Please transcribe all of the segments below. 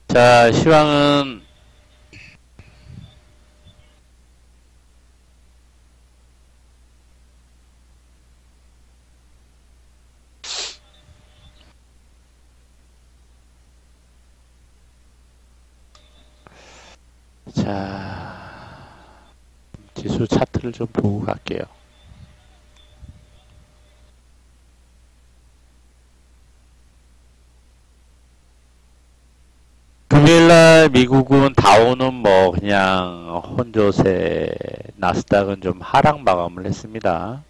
자, 시황은 자, 지수 차트를 좀 보고 갈게요. 금요일날 미국은 다우는 뭐 그냥 혼조세, 나스닥은 좀 하락 마감을 했습니다.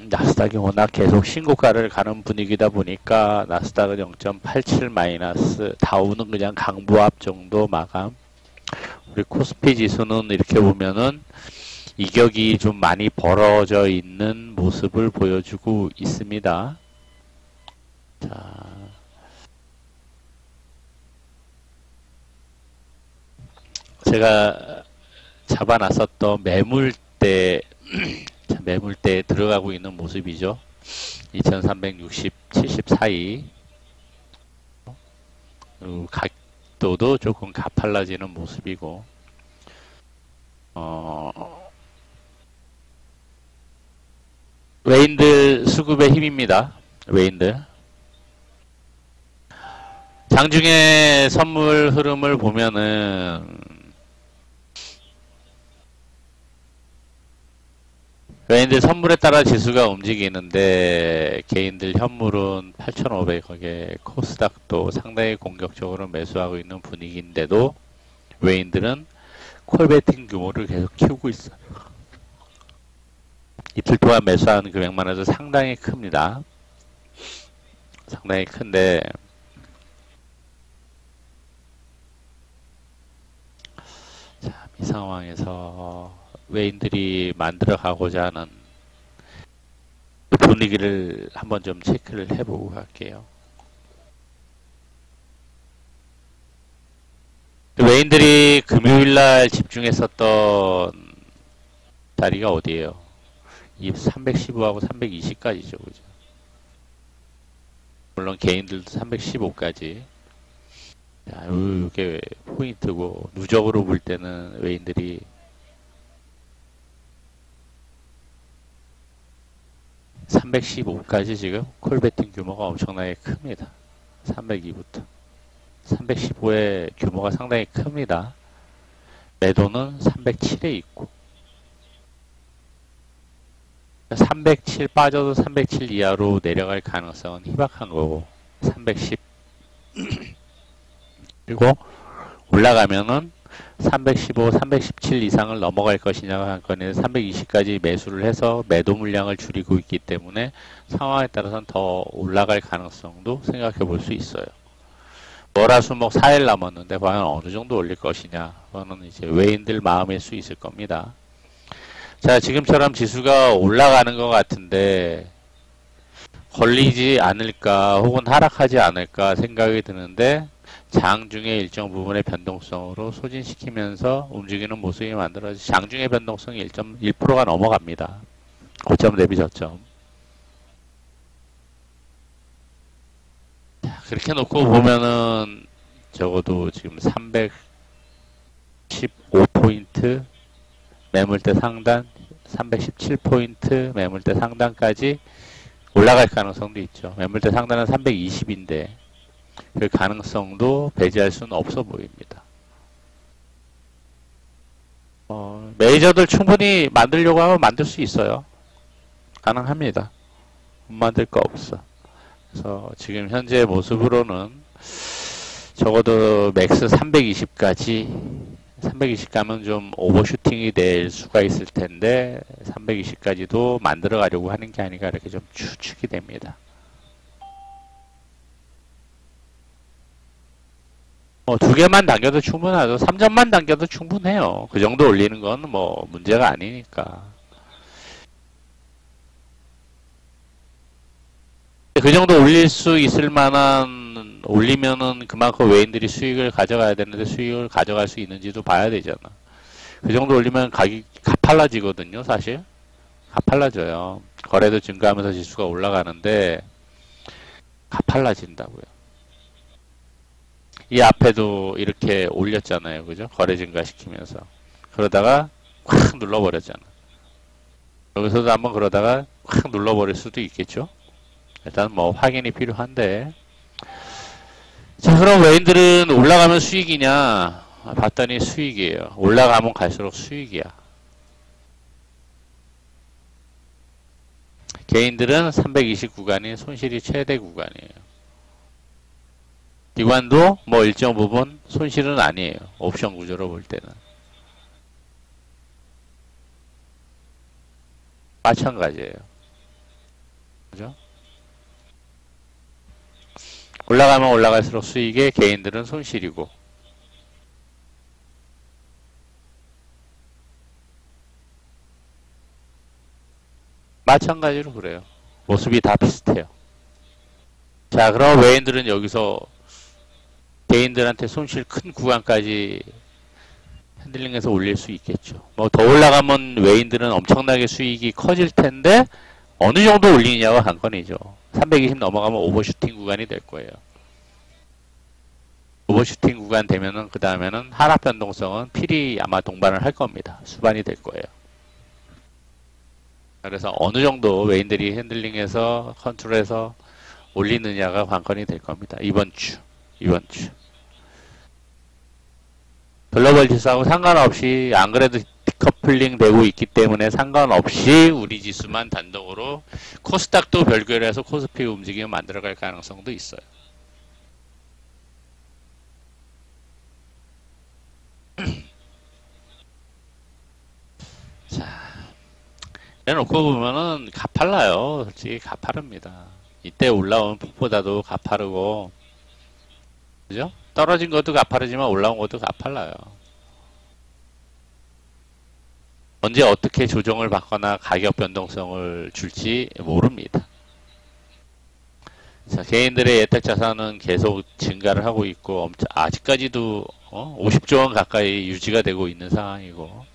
나스닥이 워낙 계속 신고가를 가는 분위기다 보니까 나스닥은 0.87 마이너스, 다우는 그냥 강보합 정도 마감. 우리 코스피 지수는 이렇게 보면은 이격이 좀 많이 벌어져 있는 모습을 보여주고 있습니다. 자, 제가 잡아놨었던 매물대 매물대에 들어가고 있는 모습이죠. 2360, 70 사이. 각도도 조금 가팔라지는 모습이고, 외인들 수급의 힘입니다. 외인들. 장중에 선물 흐름을 보면은 외인들 선물에 따라 지수가 움직이는데 개인들 현물은 8,500억에 코스닥도 상당히 공격적으로 매수하고 있는 분위기인데도 외인들은 콜베팅 규모를 계속 키우고 있어요. 이틀 동안 매수한 금액만 해도 상당히 큽니다. 상당히 큰데 자, 이 상황에서 외인들이 만들어가고자 하는 분위기를 한번 좀 체크를 해보고 갈게요. 외인들이 금요일날 집중했었던 자리가 어디예요? 이 315하고 320까지죠, 그죠? 물론 개인들도 315까지. 자, 이게 포인트고, 누적으로 볼 때는 외인들이 315까지 지금 콜베팅 규모가 엄청나게 큽니다. 302부터. 315의 규모가 상당히 큽니다. 매도는 307에 있고 307 빠져도 307 이하로 내려갈 가능성은 희박한 거고 310 그리고 올라가면은 315, 317 이상을 넘어갈 것이냐가 한 건에 320까지 매수를 해서 매도 물량을 줄이고 있기 때문에 상황에 따라서는 더 올라갈 가능성도 생각해 볼 수 있어요. 월화수목 4일 남았는데 과연 어느 정도 올릴 것이냐, 그거는 이제 외인들 마음일 수 있을 겁니다. 자, 지금처럼 지수가 올라가는 것 같은데 걸리지 않을까 혹은 하락하지 않을까 생각이 드는데 장중의 일정 부분의 변동성으로 소진시키면서 움직이는 모습이 만들어지 장중의 변동성이 1.1%가 넘어갑니다. 고점 대비 저점. 자, 그렇게 놓고 보면은 적어도 지금 315포인트 매물대 상단, 317포인트 매물대 상단까지 올라갈 가능성도 있죠. 매물대 상단은 320인데 그 가능성도 배제할 수는 없어 보입니다. 메이저들 충분히 만들려고 하면 만들 수 있어요. 가능합니다. 못 만들 거 없어. 그래서 지금 현재 모습으로는 적어도 맥스 320까지 320 가면 좀 오버슈팅이 될 수가 있을 텐데 320까지도 만들어 가려고 하는 게 아닌가 이렇게 좀 추측이 됩니다. 두 개만 당겨도 충분하죠. 3점만 당겨도 충분해요. 그 정도 올리는 건 뭐 문제가 아니니까. 그 정도 올릴 수 있을 만한, 올리면은 그만큼 외인들이 수익을 가져가야 되는데 수익을 가져갈 수 있는지도 봐야 되잖아. 그 정도 올리면 가격이 가팔라지거든요, 사실. 가팔라져요. 거래도 증가하면서 지수가 올라가는데 가팔라진다고요. 이 앞에도 이렇게 올렸잖아요. 그죠? 거래 증가시키면서. 그러다가 확 눌러버렸잖아. 여기서도 한번 그러다가 확 눌러버릴 수도 있겠죠? 일단 뭐 확인이 필요한데. 자, 그럼 외인들은 올라가면 수익이냐? 봤더니 수익이에요. 올라가면 갈수록 수익이야. 개인들은 320 구간이 손실이 최대 구간이에요. 기관도 뭐 일정 부분 손실은 아니에요. 옵션 구조로 볼 때는. 마찬가지예요. 그죠? 올라가면 올라갈수록 수익에 개인들은 손실이고. 마찬가지로 그래요. 모습이 다 비슷해요. 자, 그럼 외인들은 여기서 개인들한테 손실 큰 구간까지 핸들링해서 올릴 수 있겠죠. 뭐 더 올라가면 외인들은 엄청나게 수익이 커질 텐데 어느 정도 올리느냐가 관건이죠. 320 넘어가면 오버슈팅 구간이 될 거예요. 오버슈팅 구간 되면은 그 다음에는 하락 변동성은 필히 아마 동반을 할 겁니다. 수반이 될 거예요. 그래서 어느 정도 외인들이 핸들링해서 컨트롤해서 올리느냐가 관건이 될 겁니다. 이번 주. 글로벌 지수하고 상관없이 안 그래도 디커플링 되고 있기 때문에 상관없이 우리 지수만 단독으로 코스닥도 별개로 해서 코스피 움직임을 만들어갈 가능성도 있어요. 자, 해놓고 보면은 가팔라요. 솔직히 가파릅니다. 이때 올라온 폭보다도 가파르고, 그죠? 떨어진 것도 가파르지만 올라온 것도 가팔라요. 언제 어떻게 조정을 받거나 가격 변동성을 줄지 모릅니다. 자, 개인들의 예탁 자산은 계속 증가를 하고 있고, 아직까지도 50조 원 가까이 유지가 되고 있는 상황이고,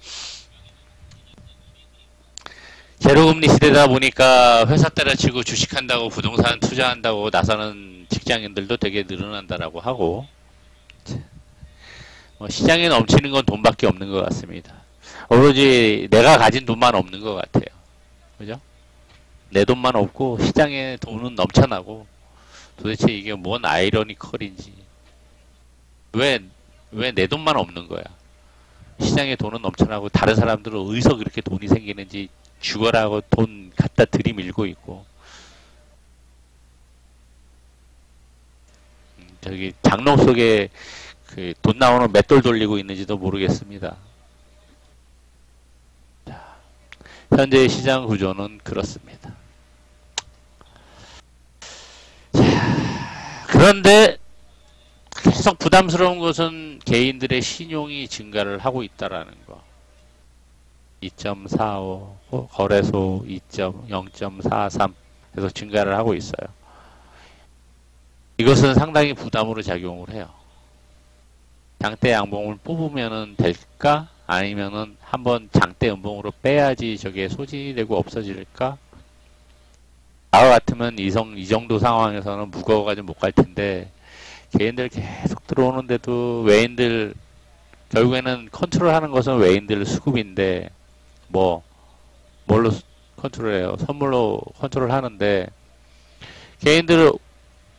제로금리 시대다 보니까 회사 때려치고 주식한다고 부동산 투자한다고 나서는 직장인들도 되게 늘어난다라고 하고, 시장에 넘치는 건 돈밖에 없는 것 같습니다. 오로지 내가 가진 돈만 없는 것 같아요. 그죠? 내 돈만 없고 시장에 돈은 넘쳐나고 도대체 이게 뭔 아이러니컬인지 왜 내 돈만 없는 거야? 시장에 돈은 넘쳐나고 다른 사람들은 어디서 그렇게 돈이 생기는지 죽어라 하고 돈 갖다 들이밀고 있고 저기 장롱 속에 그 돈 나오는 맷돌 돌리고 있는지도 모르겠습니다. 자, 현재의 시장 구조는 그렇습니다. 자, 그런데 계속 부담스러운 것은 개인들의 신용이 증가를 하고 있다라는 거. 2.45 거래소 0.43 계속 증가를 하고 있어요. 이것은 상당히 부담으로 작용을 해요. 장대 양봉을 뽑으면 될까? 아니면은 한번 장대 음봉으로 빼야지 저게 소진이 되고 없어질까? 나와 같으면 이 정도 상황에서는 무거워가지고 못 갈 텐데 개인들 계속 들어오는데도 외인들 결국에는 컨트롤하는 것은 외인들 수급인데 뭘로 컨트롤해요? 선물로 컨트롤하는데 개인들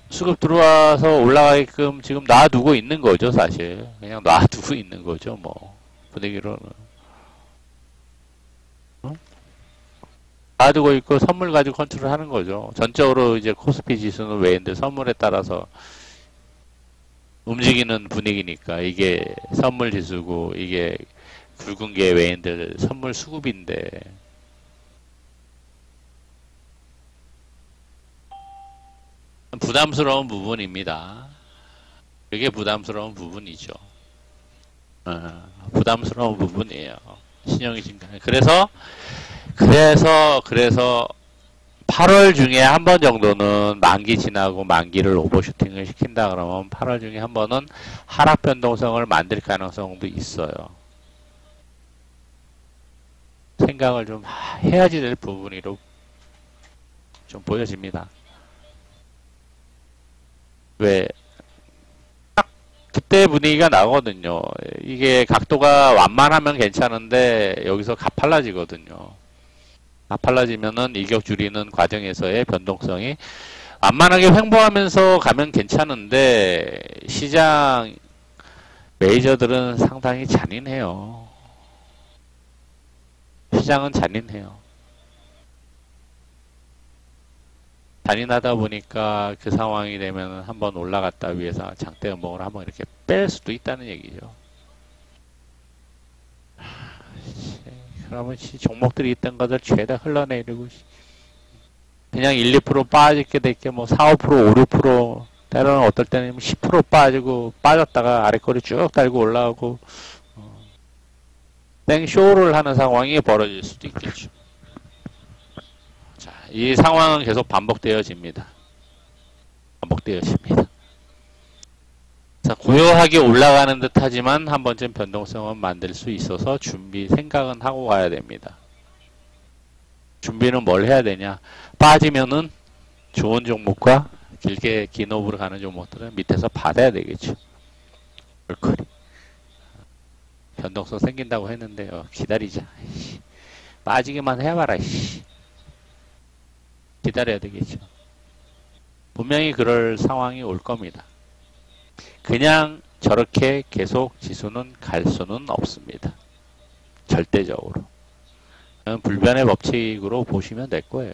수급 들어와서 올라가게끔 지금 놔두고 있는 거죠, 사실. 그냥 놔두고 있는 거죠, 뭐. 분위기로는. 놔두고 있고 선물 가지고 컨트롤 하는 거죠. 전적으로 이제 코스피 지수는 외인들 선물에 따라서 움직이는 분위기니까 이게 선물 지수고 이게 굵은 게 외인들 선물 수급인데 부담스러운 부분입니다. 그게 부담스러운 부분이죠. 부담스러운 부분이에요. 신용이 증가. 그래서 8월 중에 한 번 정도는 만기 지나고 만기를 오버슈팅을 시킨다 그러면 8월 중에 한 번은 하락 변동성을 만들 가능성도 있어요. 생각을 좀 해야지 될 부분으로 좀 보여집니다. 왜 딱 그때 분위기가 나거든요. 이게 각도가 완만하면 괜찮은데 여기서 가팔라지거든요. 가팔라지면은 일격 줄이는 과정에서의 변동성이 완만하게 횡보하면서 가면 괜찮은데 시장 메이저들은 상당히 잔인해요. 시장은 잔인해요. 잔인하다 보니까 그 상황이 되면 한번 올라갔다 위에서 장대 음봉을 한번 이렇게 뺄 수도 있다는 얘기죠. 그러면 종목들이 있던 것을 죄다 흘러내리고 그냥 1, 2% 빠지게 될게 뭐 4, 5%, 5, 6% 때로는 어떨 때는 10% 빠지고 빠졌다가 아래꼬리 쭉 달고 올라오고 땡쇼를 하는 상황이 벌어질 수도 있겠죠. 자, 이 상황은 계속 반복되어집니다. 반복되어집니다. 자, 고요하게 올라가는 듯 하지만 한 번쯤 변동성은 만들 수 있어서 생각은 하고 가야 됩니다. 준비는 뭘 해야 되냐? 빠지면은 좋은 종목과 길게 긴 호흡으로 가는 종목들은 밑에서 받아야 되겠죠. 얼큰이. 변동성 생긴다고 했는데요. 기다리자. 빠지기만 해봐라. 기다려야 되겠죠. 분명히 그럴 상황이 올 겁니다. 그냥 저렇게 계속 지수는 갈 수는 없습니다. 절대적으로. 불변의 법칙으로 보시면 될 거예요.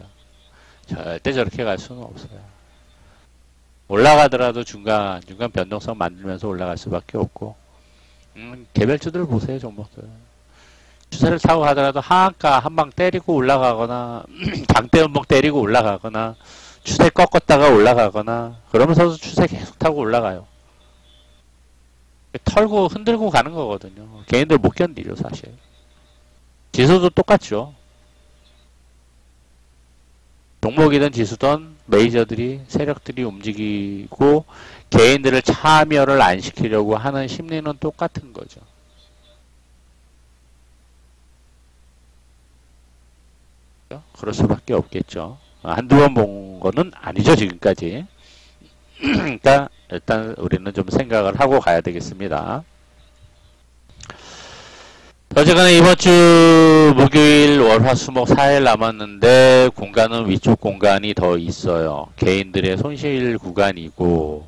절대 저렇게 갈 수는 없어요. 올라가더라도 중간 변동성 만들면서 올라갈 수밖에 없고 개별주들 보세요. 종목들. 추세를 타고 가더라도 하한가 한 방 때리고 올라가거나 장대 음봉 때리고 올라가거나 추세 꺾었다가 올라가거나 그러면서도 추세 계속 타고 올라가요. 털고 흔들고 가는 거거든요. 개인들 못 견디죠 사실. 지수도 똑같죠. 종목이든 지수든 메이저들이 세력들이 움직이고 개인들을 참여를 안 시키려고 하는 심리는 똑같은 거죠. 그럴 수밖에 없겠죠. 한두 번 본 거는 아니죠 지금까지. 그러니까 일단 우리는 좀 생각을 하고 가야 되겠습니다. 어쨌거나 이번 주 목요일 월화수목 4일 남았는데 공간은 위쪽 공간이 더 있어요. 개인들의 손실 구간이고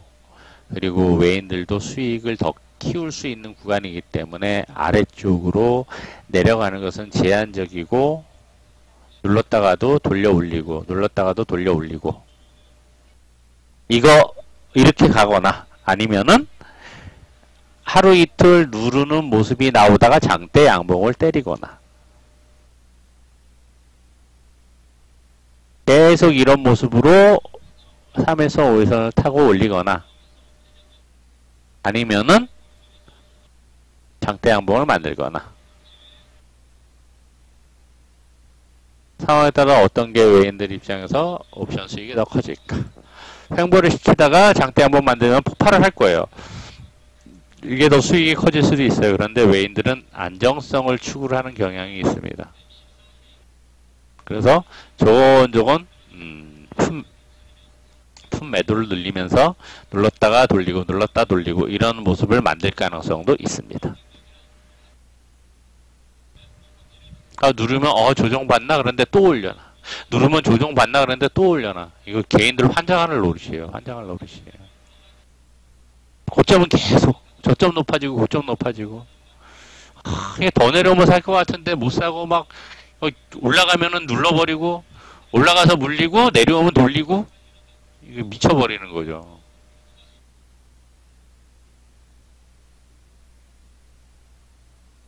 그리고 외인들도 수익을 더 키울 수 있는 구간이기 때문에 아래쪽으로 내려가는 것은 제한적이고 눌렀다가도 돌려 올리고 눌렀다가도 돌려 올리고 이거 이렇게 가거나 아니면은 하루 이틀 누르는 모습이 나오다가 장대 양봉을 때리거나 계속 이런 모습으로 3에서 5선을 타고 올리거나 아니면은 장대 양봉을 만들거나 상황에 따라 어떤 게 외인들 입장에서 옵션 수익이 더 커질까? 횡보를 시키다가 장대 양봉 만들면 폭발을 할 거예요. 이게 더 수익이 커질 수도 있어요. 그런데 외인들은 안정성을 추구를 하는 경향이 있습니다. 그래서 조곤조곤 품 매도를 늘리면서 눌렀다가 돌리고 눌렀다 돌리고 이런 모습을 만들 가능성도 있습니다. 누르면 조정받나 그런데 또 올려놔. 누르면 조정받나 그런데 또 올려놔. 이거 개인들 환장하는 노릇이에요. 환장할 노릇이에요. 고점은 계속 저점 높아지고 고점 높아지고 이게 더 내려오면 살 것 같은데 못 사고 막 올라가면은 눌러버리고 올라가서 물리고 내려오면 돌리고 이게 미쳐버리는 거죠.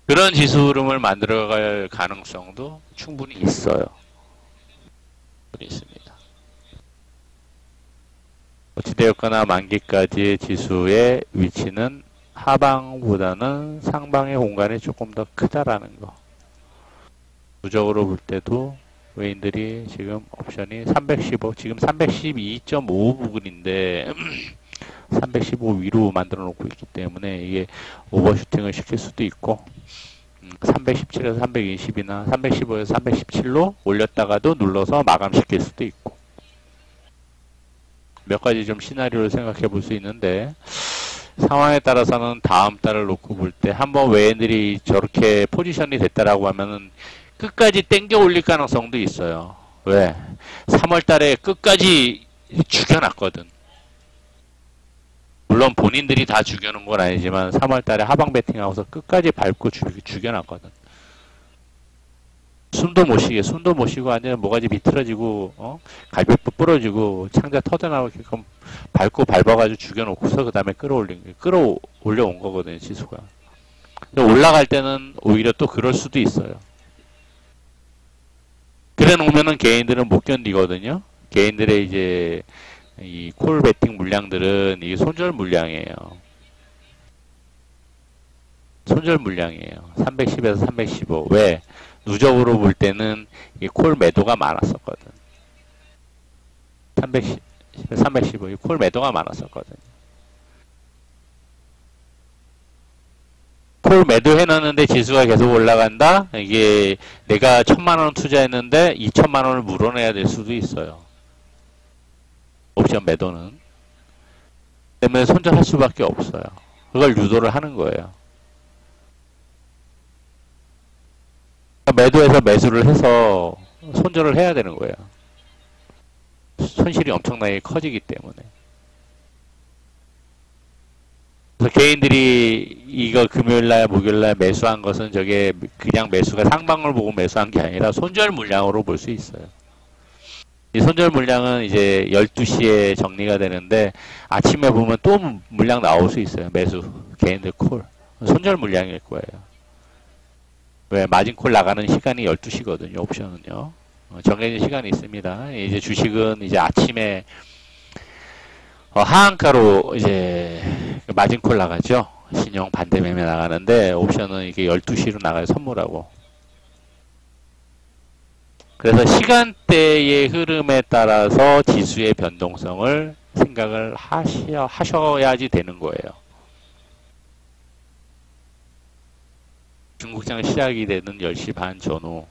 그런 지수 흐름을 만들어갈 가능성도 충분히 있어요. 있습니다. 어찌되었거나 만기까지의 지수의 위치는 하방보다는 상방의 공간이 조금 더 크다라는 거. 부적으로 볼 때도 외인들이 지금 옵션이 315, 지금 312.5 부근인데 315 위로 만들어 놓고 있기 때문에 이게 오버슈팅을 시킬 수도 있고 317에서 320이나 315에서 317로 올렸다가도 눌러서 마감시킬 수도 있고 몇 가지 좀 시나리오를 생각해 볼 수 있는데 상황에 따라서는 다음 달을 놓고 볼 때 한번 외인들이 저렇게 포지션이 됐다라고 하면은 끝까지 땡겨 올릴 가능성도 있어요. 왜? 3월 달에 끝까지 죽여놨거든. 물론 본인들이 다 죽여놓은 건 아니지만 3월 달에 하방 배팅하고서 끝까지 밟고 죽여놨거든. 숨도 못 쉬고 완전 모가지 비틀어지고 갈비뼈 부러지고 창자 터져나오게끔 밟고 밟아가지고 죽여놓고서 그 다음에 끌어올려온 거거든요, 지수가. 올라갈 때는 오히려 또 그럴 수도 있어요. 그래 놓으면은 개인들은 못 견디거든요. 개인들의 이제 이 콜 베팅 물량들은 이게 손절 물량이에요. 손절 물량이에요. 310에서 315. 왜? 누적으로 볼 때는 이 콜 매도가 많았었거든. 310, 315. 이 콜 매도가 많았었거든. 콜 매도 해놨는데 지수가 계속 올라간다? 이게 내가 1000만원 투자했는데 2000만원을 물어내야 될 수도 있어요. 옵션 매도는. 때문에 손절할 수밖에 없어요. 그걸 유도를 하는 거예요. 매도해서 매수를 해서 손절을 해야 되는 거예요. 손실이 엄청나게 커지기 때문에. 그래서 개인들이 이거 금요일날, 목요일날 매수한 것은 저게 그냥 매수가 상방을 보고 매수한 게 아니라 손절 물량으로 볼 수 있어요. 이 손절 물량은 이제 12시에 정리가 되는데 아침에 보면 또 물량 나올 수 있어요. 매수, 개인들 콜. 손절 물량일 거예요. 왜? 마진콜 나가는 시간이 12시거든요. 옵션은요. 정해진 시간이 있습니다. 이제 주식은 이제 아침에 하한가로 이제 마진콜 나가죠. 신용 반대 매매 나가는데 옵션은 이게 12시로 나가요. 선물하고. 그래서 시간대의 흐름에 따라서 지수의 변동성을 생각을 하셔야지 되는 거예요. 중국장 시작이 되는 10시 반 전후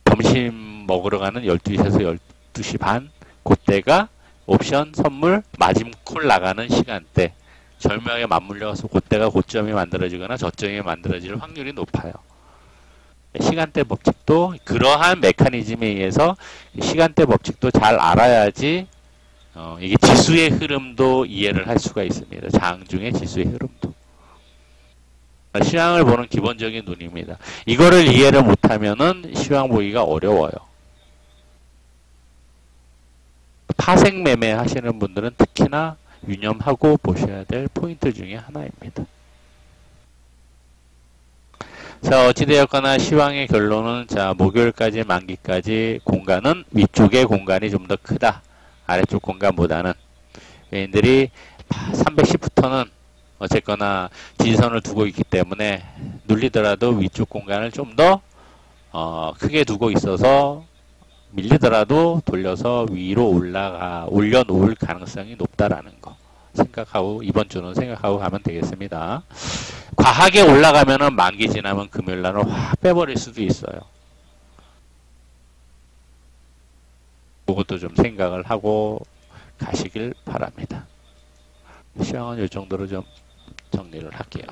점심 먹으러 가는 12시에서 12시 반 그때가 옵션 선물 마진콜 나가는 시간대 절묘하게 맞물려서 그때가 고점이 만들어지거나 저점이 만들어질 확률이 높아요. 시간대 법칙도 그러한 메커니즘에 의해서 시간대 법칙도 잘 알아야지 이게 지수의 흐름도 이해를 할 수가 있습니다. 장중의 지수의 흐름도. 시황을 보는 기본적인 눈입니다. 이거를 이해를 못하면은 시황 보기가 어려워요. 파생 매매 하시는 분들은 특히나 유념하고 보셔야 될 포인트 중에 하나입니다. 자, 어찌되었거나 시황의 결론은 자, 목요일까지 만기까지 공간은 위쪽의 공간이 좀 더 크다. 아래쪽 공간보다는. 외인들이 310부터는 어쨌거나 지지선을 두고 있기 때문에 눌리더라도 위쪽 공간을 좀 더 크게 두고 있어서 밀리더라도 돌려서 위로 올려놓을 가능성이 높다라는 거 생각하고 이번 주는 생각하고 가면 되겠습니다. 과하게 올라가면은 만기 지나면 금요일날은 확 빼버릴 수도 있어요. 그것도 좀 생각을 하고 가시길 바랍니다. 시황은 이 정도로 좀 정리를 할게요.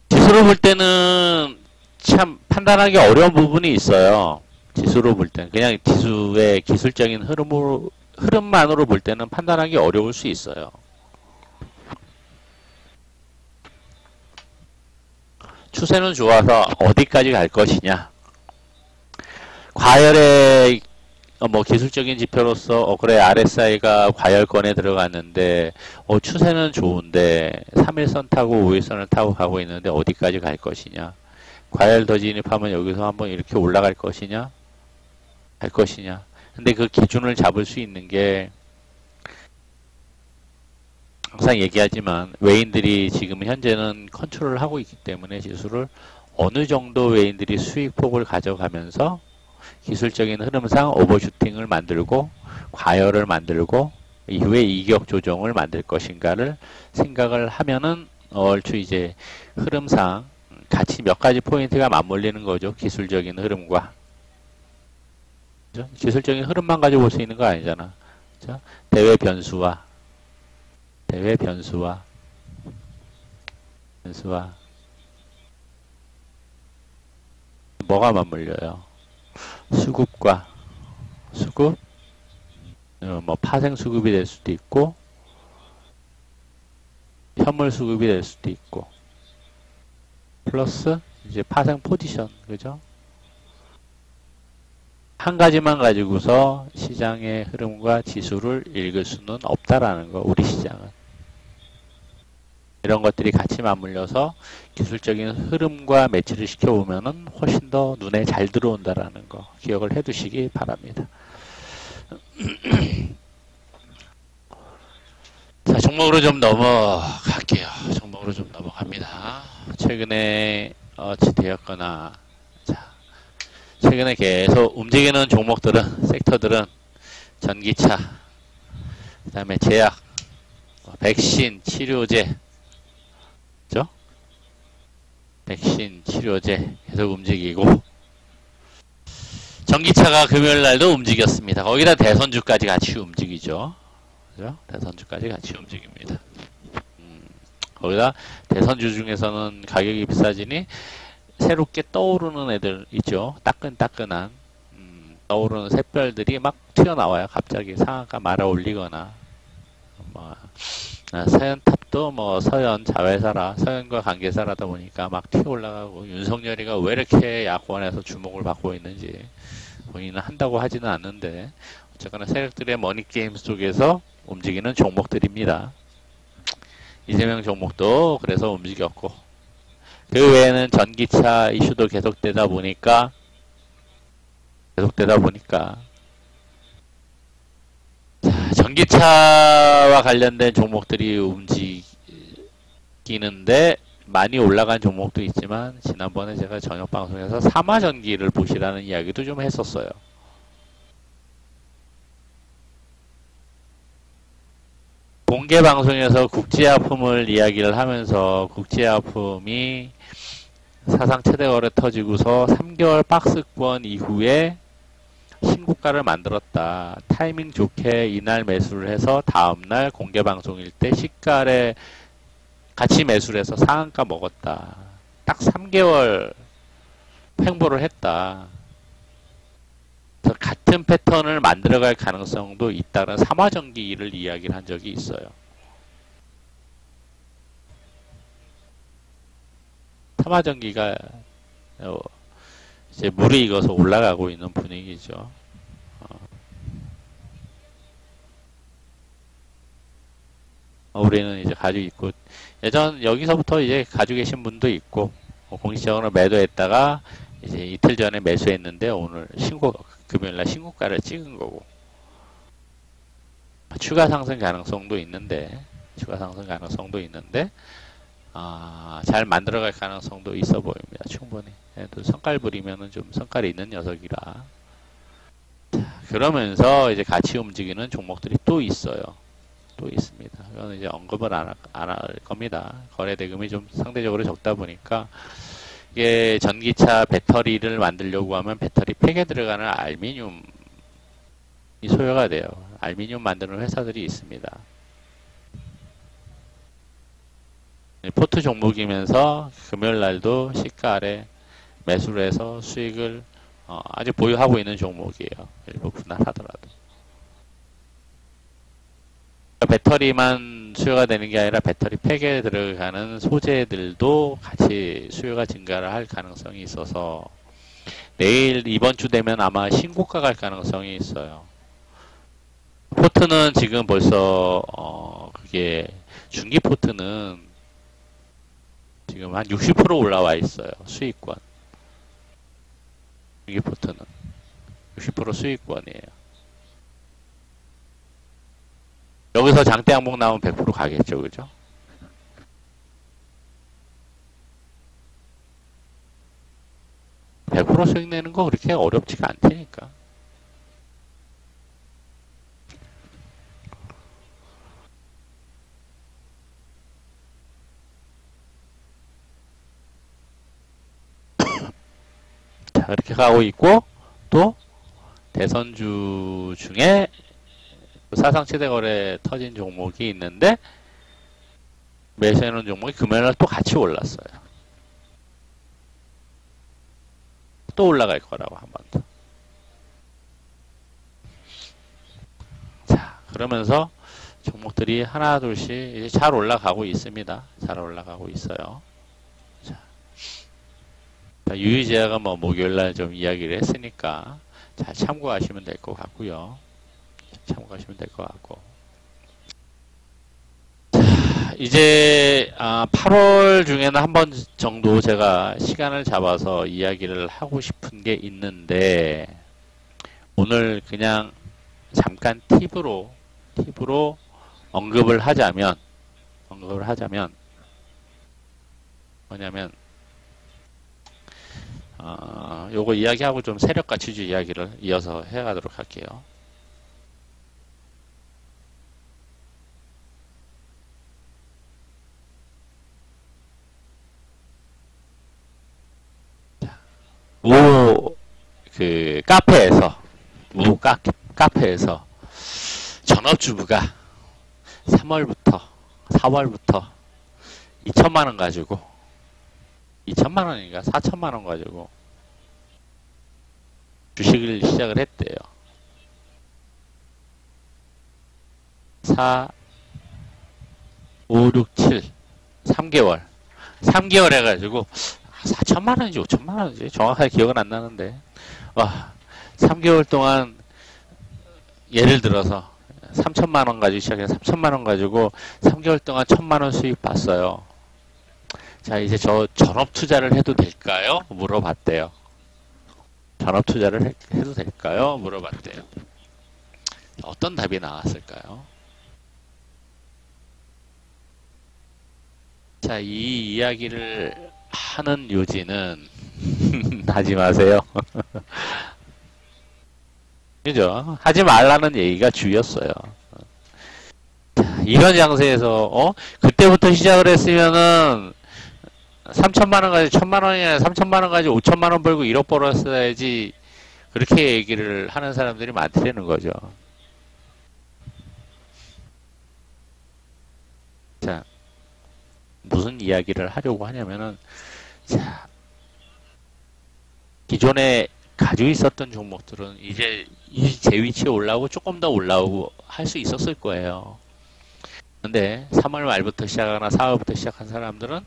지수로 볼 때는 참 판단하기 어려운 부분이 있어요. 지수로 볼 때는 그냥 지수의 기술적인 흐름만으로 볼 때는 판단하기 어려울 수 있어요. 추세는 좋아서 어디까지 갈 것이냐. 과열의 기술적인 지표로서 그래 RSI가 과열권에 들어갔는데 추세는 좋은데 3일선 타고 5일선을 타고 가고 있는데 어디까지 갈 것이냐. 과열 더 진입하면 여기서 한번 이렇게 올라갈 것이냐 갈 것이냐. 근데 그 기준을 잡을 수 있는 게 항상 얘기하지만 외인들이 지금 현재는 컨트롤을 하고 있기 때문에 지수를 어느 정도 외인들이 수익폭을 가져가면서 기술적인 흐름상 오버슈팅을 만들고 과열을 만들고 이후에 이격 조정을 만들 것인가를 생각을 하면은 얼추 이제 흐름상 같이 몇 가지 포인트가 맞물리는 거죠. 기술적인 흐름과. 그죠? 기술적인 흐름만 가지고 볼 수 있는 거 아니잖아. 그죠? 대외 변수와 변수와 뭐가 맞물려요? 수급과 수급, 뭐 파생 수급이 될 수도 있고 현물 수급이 될 수도 있고 플러스 이제 파생 포지션, 그죠? 한 가지만 가지고서 시장의 흐름과 지수를 읽을 수는 없다라는 거, 우리 시장은. 이런 것들이 같이 맞물려서 기술적인 흐름과 매치를 시켜보면은 훨씬 더 눈에 잘 들어온다라는 거 기억을 해 두시기 바랍니다. 자, 종목으로 좀 넘어갈게요. 종목으로 좀 넘어갑니다. 최근에 어찌되었거나, 자, 최근에 계속 움직이는 종목들은, 섹터들은 전기차, 그 다음에 제약, 백신, 치료제, 그죠? 백신, 치료제 계속 움직이고, 전기차가 금요일 날도 움직였습니다. 거기다 대선주까지 같이 움직이죠. 그죠? 대선주까지 같이 움직입니다. 거기다 대선주 중에서는 가격이 비싸지니 새롭게 떠오르는 애들 있죠. 따끈따끈한 떠오르는 샛별들이 막 튀어나와요. 갑자기 상한가 말아 올리거나 뭐 서현탑도 뭐 서현 자회사라 서현과 관계사라다 보니까 막 튀어 올라가고 윤석열이가 왜 이렇게 야권에서 주목을 받고 있는지 본인은 한다고 하지는 않는데 어쨌거나 세력들의 머니게임 속에서 움직이는 종목들입니다. 이재명 종목도 그래서 움직였고 그 외에는 전기차 이슈도 계속되다 보니까 자, 전기차와 관련된 종목들이 움직이는데 많이 올라간 종목도 있지만 지난번에 제가 저녁 방송에서 삼화전기를 보시라는 이야기도 좀 했었어요. 공개 방송에서 국제아품을 이야기를 하면서 국제아품이 사상 최대 거래 터지고서 3개월 박스권 이후에 신고가를 만들었다. 타이밍 좋게 이날 매수를 해서 다음날 공개 방송일 때 시가에 같이 매수를 해서 상한가 먹었다. 딱 3개월 횡보를 했다. 그래서 같은 패턴을 만들어갈 가능성도 있다는 삼화전기를 이야기를 한 적이 있어요. 삼화전기가 이제 물이 익어서 올라가고 있는 분위기죠. 우리는 이제 가지고 있고 예전 여기서부터 이제 가지고 계신 분도 있고 공식적으로 매도했다가 이제 이틀 전에 매수했는데 오늘 금요일날 신고가를 찍은 거고 추가 상승 가능성도 있는데 잘 만들어갈 가능성도 있어 보입니다. 충분히. 또 성깔 부리면은 좀 성깔이 있는 녀석이라. 자, 그러면서 이제 같이 움직이는 종목들이 또 있어요. 또 있습니다. 이거는 이제 언급을 안 할 겁니다. 거래 대금이 좀 상대적으로 적다 보니까 이게 전기차 배터리를 만들려고 하면 배터리 팩에 들어가는 알미늄이 소요가 돼요. 알미늄 만드는 회사들이 있습니다. 포트 종목이면서 금요일 날도 시가 아래 매수를 해서 수익을 아직 보유하고 있는 종목이에요. 일부 분할하더라도. 배터리만 수요가 되는 게 아니라 배터리 팩에 들어가는 소재들도 같이 수요가 증가를 할 가능성이 있어서 내일 이번 주 되면 아마 신고가 갈 가능성이 있어요. 포트는 지금 벌써 그게 중기 포트는 지금 한 60% 올라와 있어요. 수익권. 중기 포트는 60% 수익권이에요. 여기서 장대 항목 나오면 100% 가겠죠, 그죠? (100% 수익 내는 거 그렇게 어렵지가 않다니까. 그렇게 가고 있고, 또 대선주 중에 사상 최대 거래 터진 종목이 있는데 매수해놓은 종목이 금요일날 또 같이 올랐어요. 또 올라갈 거라고 한 번 더. 자, 그러면서 종목들이 하나 둘씩 이제 잘 올라가고 있습니다. 잘 올라가고 있어요. 자, 유의제약은 뭐 목요일날 좀 이야기를 했으니까 잘 참고하시면 될 것 같고요. 참고하시면 될 것 같고. 자, 이제 8월 중에는 한 번 정도 제가 시간을 잡아서 이야기를 하고 싶은 게 있는데 오늘 그냥 잠깐 팁으로 언급을 하자면 뭐냐면 요거 이야기하고 좀 세력 가치주 이야기를 이어서 해가도록 할게요. 카페에서 전업주부가 3월부터 4월부터 2천만원 가지고 2천만원인가 4천만원 가지고 주식을 시작을 했대요. 4, 5, 6, 7 3개월 해가지고 4천만원인지 5천만원인지 정확하게 기억은 안 나는데 3개월 동안 예를 들어서 3천만원 가지고 시작해서 3천만원 가지고 3개월 동안 1,000만원 수익 봤어요. 자, 이제 저 전업 투자를 해도 될까요? 물어봤대요. 전업 투자를 해도 될까요? 물어봤대요. 어떤 답이 나왔을까요? 자, 이 이야기를 하는 요지는 하지 마세요. 그죠? 하지 말라는 얘기가 주였어요. 자, 이런 장세에서 그때부터 시작을 했으면은 3천만원 가지고 1,000만원이 아니라 3천만원 가지고 5천만원 벌고 1억 벌었어야지 그렇게 얘기를 하는 사람들이 많다는 거죠. 자, 무슨 이야기를 하려고 하냐면은 자, 기존에 가지고 있었던 종목들은 이제 제 위치에 올라오고 조금 더 올라오고 할 수 있었을 거예요. 근데 3월 말부터 시작하거나 4월부터 시작한 사람들은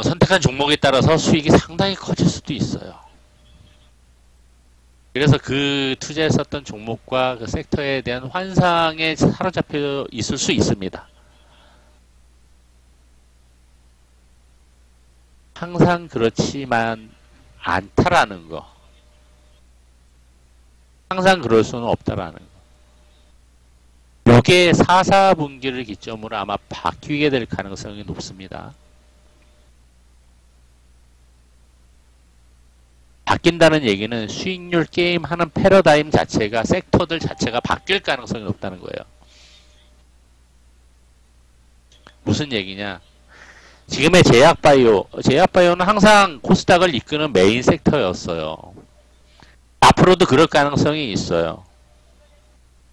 선택한 종목에 따라서 수익이 상당히 커질 수도 있어요. 그래서 그 투자했었던 종목과 그 섹터에 대한 환상에 사로잡혀 있을 수 있습니다. 항상 그렇지만 않다라는 거. 항상 그럴 수는 없다라는 거. 이게 4, 4분기를 기점으로 아마 바뀌게 될 가능성이 높습니다. 바뀐다는 얘기는 수익률 게임 하는 패러다임 자체가 섹터들 자체가 바뀔 가능성이 높다는 거예요. 무슨 얘기냐? 지금의 제약바이오는 항상 코스닥을 이끄는 메인 섹터였어요. 앞으로도 그럴 가능성이 있어요.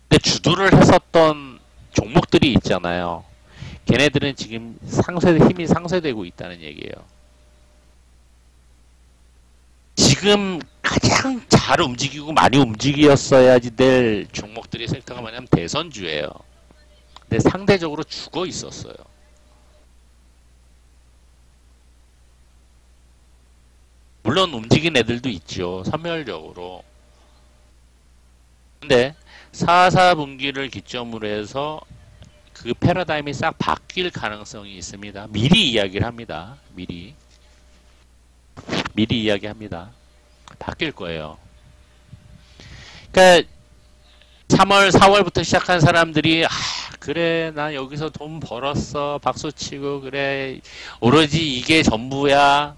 근데 주도를 했었던 종목들이 있잖아요. 걔네들은 지금 힘이 상쇄되고 있다는 얘기예요. 지금 가장 잘 움직이고 많이 움직였어야지 될 종목들이 섹터가 뭐냐면 대선주예요. 근데 상대적으로 죽어 있었어요. 물론 움직인 애들도 있죠. 선멸적으로. 근데 4, 4분기를 기점으로 해서 그 패러다임이 싹 바뀔 가능성이 있습니다. 미리 이야기를 합니다. 미리 이야기합니다. 바뀔 거예요. 그러니까 3월, 4월부터 시작한 사람들이 그래 나 여기서 돈 벌었어 박수치고 그래 오로지 이게 전부야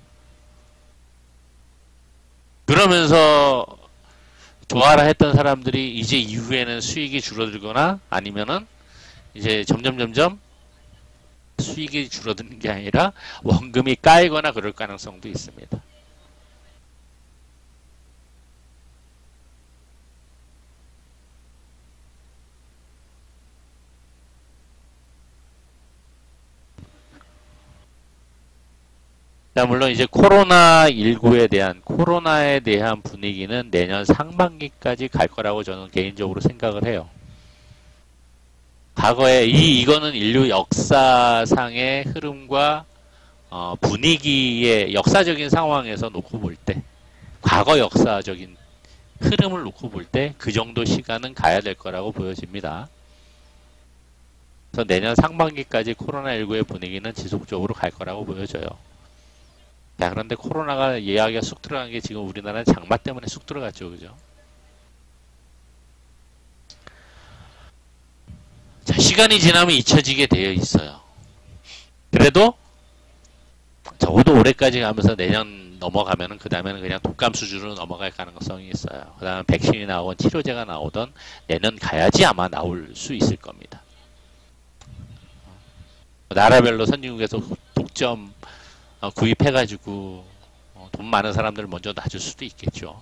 그러면서 좋아라 했던 사람들이 이제 이후에는 수익이 줄어들거나 아니면은 이제 점점 수익이 줄어드는 게 아니라 원금이 까이거나 그럴 가능성도 있습니다. 자, 물론 이제 코로나에 대한 분위기는 내년 상반기까지 갈 거라고 저는 개인적으로 생각을 해요. 과거에 이거는 인류 역사상의 흐름과 분위기의 역사적인 상황에서 놓고 볼 때, 과거 역사적인 흐름을 놓고 볼 때 그 정도 시간은 가야 될 거라고 보여집니다. 그래서 내년 상반기까지 코로나19의 분위기는 지속적으로 갈 거라고 보여져요. 자, 그런데 코로나가 이야기가 쑥 들어간 게 지금 우리나라는 장마 때문에 쑥 들어갔죠. 그죠? 자, 시간이 지나면 잊혀지게 되어 있어요. 그래도 적어도 올해까지 가면서 내년 넘어가면은 그 다음에는 그냥 독감 수준으로 넘어갈 가능성이 있어요. 그 다음에 백신이 나오건 치료제가 나오던 내년 가야지 아마 나올 수 있을 겁니다. 나라별로 선진국에서 독점 구입해가지고 돈 많은 사람들을 먼저 놔줄 수도 있겠죠.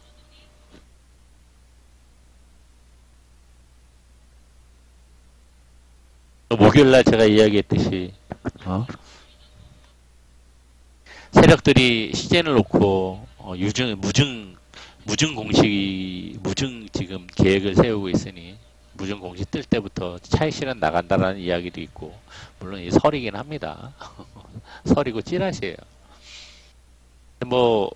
목요일날 제가 이야기했듯이 세력들이 시즌을 놓고 무증 지금 계획을 세우고 있으니 무증 공시 뜰 때부터 차익 실현 나간다라는 이야기도 있고, 물론 이 설이긴 합니다. 설이고 찌라시예요. 뭐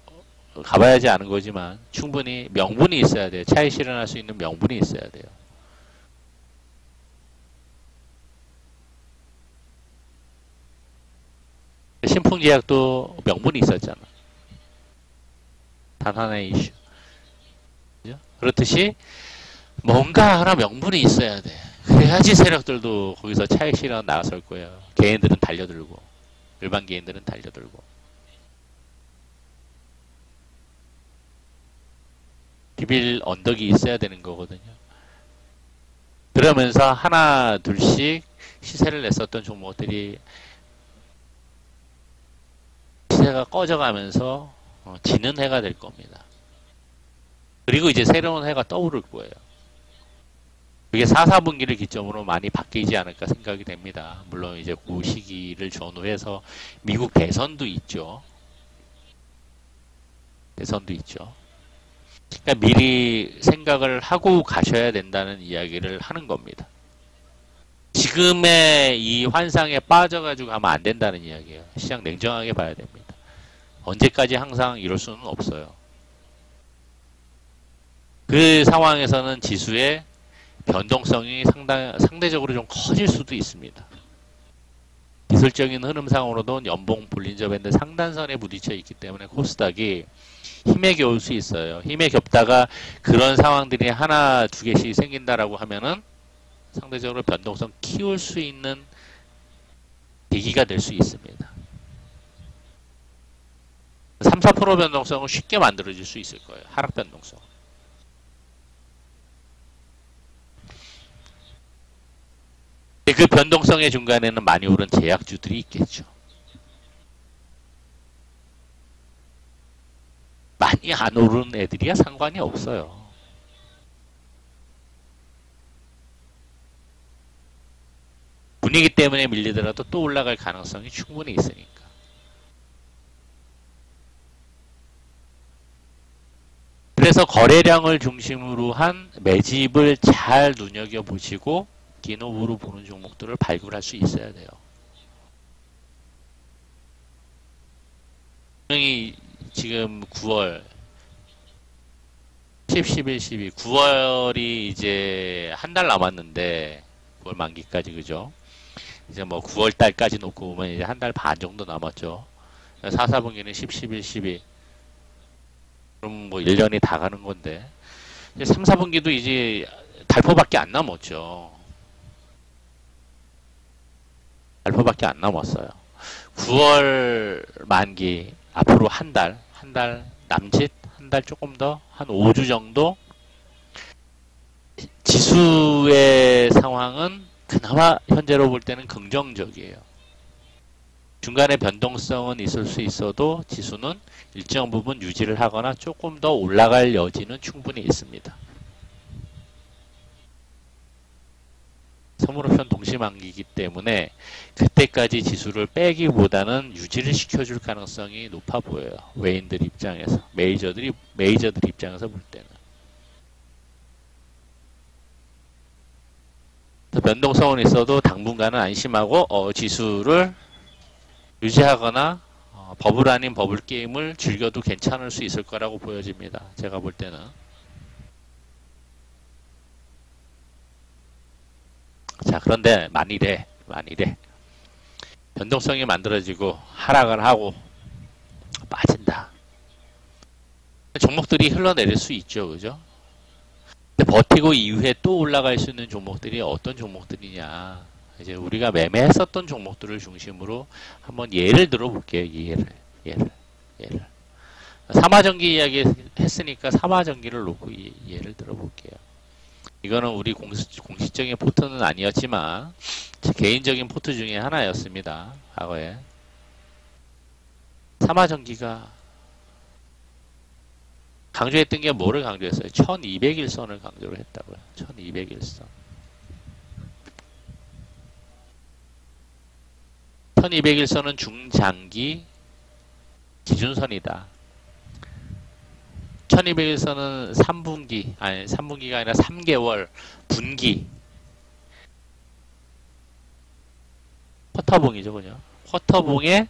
가봐야지 아는 거지만 충분히 명분이 있어야 돼요. 차익 실현할 수 있는 명분이 있어야 돼요. 신풍제약도 명분이 있었잖아. 단 하나의 이슈. 그죠? 그렇듯이 뭔가 하나 명분이 있어야 돼. 그래야지 세력들도 거기서 차익 실현 나설 거예요. 개인들은 달려들고, 일반 개인들은 달려들고. 비빌 언덕이 있어야 되는 거거든요. 그러면서 하나 둘씩 시세를 냈었던 종목들이 시세가 꺼져가면서 지는 해가 될 겁니다. 그리고 이제 새로운 해가 떠오를 거예요. 그게 4, 4분기를 기점으로 많이 바뀌지 않을까 생각이 됩니다. 물론 이제 그 시기를 전후해서 미국 대선도 있죠. 대선도 있죠. 그러니까 미리 생각을 하고 가셔야 된다는 이야기를 하는 겁니다. 지금의 이 환상에 빠져가지고 가면 안 된다는 이야기예요. 시장 냉정하게 봐야 됩니다. 언제까지 항상 이럴 수는 없어요. 그 상황에서는 지수의 변동성이 상대적으로 좀 커질 수도 있습니다. 기술적인 흐름상으로도 연봉 볼린저 밴드 상단선에 부딪혀 있기 때문에 코스닥이 힘에 겨울 수 있어요. 힘에 겹다가 그런 상황들이 하나 두 개씩 생긴다라고 하면은 상대적으로 변동성 키울 수 있는 계기가 될 수 있습니다. 3, 4% 변동성은 쉽게 만들어질 수 있을 거예요. 하락 변동성. 그 변동성의 중간에는 많이 오른 제약주들이 있겠죠. 많이 안 오른 애들이야 상관이 없어요. 분위기 때문에 밀리더라도 또 올라갈 가능성이 충분히 있으니까. 그래서 거래량을 중심으로 한 매집을 잘 눈여겨보시고 긴 호흡으로 보는 종목들을 발굴할 수 있어야 돼요. 분명히 지금 9월 10, 11, 12 9월이 이제 한 달 남았는데 9월 만기까지 그죠? 이제 뭐 9월 달까지 놓고 보면 이제 한 달 반 정도 남았죠. 4, 4분기는 10, 11, 12 그럼 뭐 1년이 다 가는 건데 이제 3, 4분기도 이제 달포밖에 안 남았죠. 달포밖에 안 남았어요. 9월 만기 앞으로 한 달 남짓 한 달 조금 더 한 5주 정도 지수의 상황은 그나마 현재로 볼 때는 긍정적이에요. 중간에 변동성은 있을 수 있어도 지수는 일정 부분 유지를 하거나 조금 더 올라갈 여지는 충분히 있습니다. 소모로션 동시만기이기 때문에 그때까지 지수를 빼기보다는 유지를 시켜줄 가능성이 높아 보여요. 외인들 입장에서, 메이저들 입장에서 볼 때는. 변동성은 있어도 당분간은 안심하고 지수를 유지하거나 버블 아닌 버블 게임을 즐겨도 괜찮을 수 있을 거라고 보여집니다. 제가 볼 때는. 자, 그런데 만일에 변동성이 만들어지고 하락을 하고 빠진다. 종목들이 흘러내릴 수 있죠. 그죠? 근데 버티고 이후에 또 올라갈 수 있는 종목들이 어떤 종목들이냐. 이제 우리가 매매했었던 종목들을 중심으로 한번 예를 들어볼게요. 예를. 삼화전기 이야기 했으니까 삼화전기를 놓고 예를 들어볼게요. 이거는 우리 공식적인 포트는 아니었지만 제 개인적인 포트 중에 하나였습니다. 과거에. 삼화전기가 강조했던 게 뭐를 강조했어요? 1200일선을 강조를 했다고요. 1200일선. 1200일선은 중장기 기준선이다. 1200일선은 3분기, 아니 3분기가 아니라 3개월 분기 쿼터봉이죠. 그죠? 쿼터봉의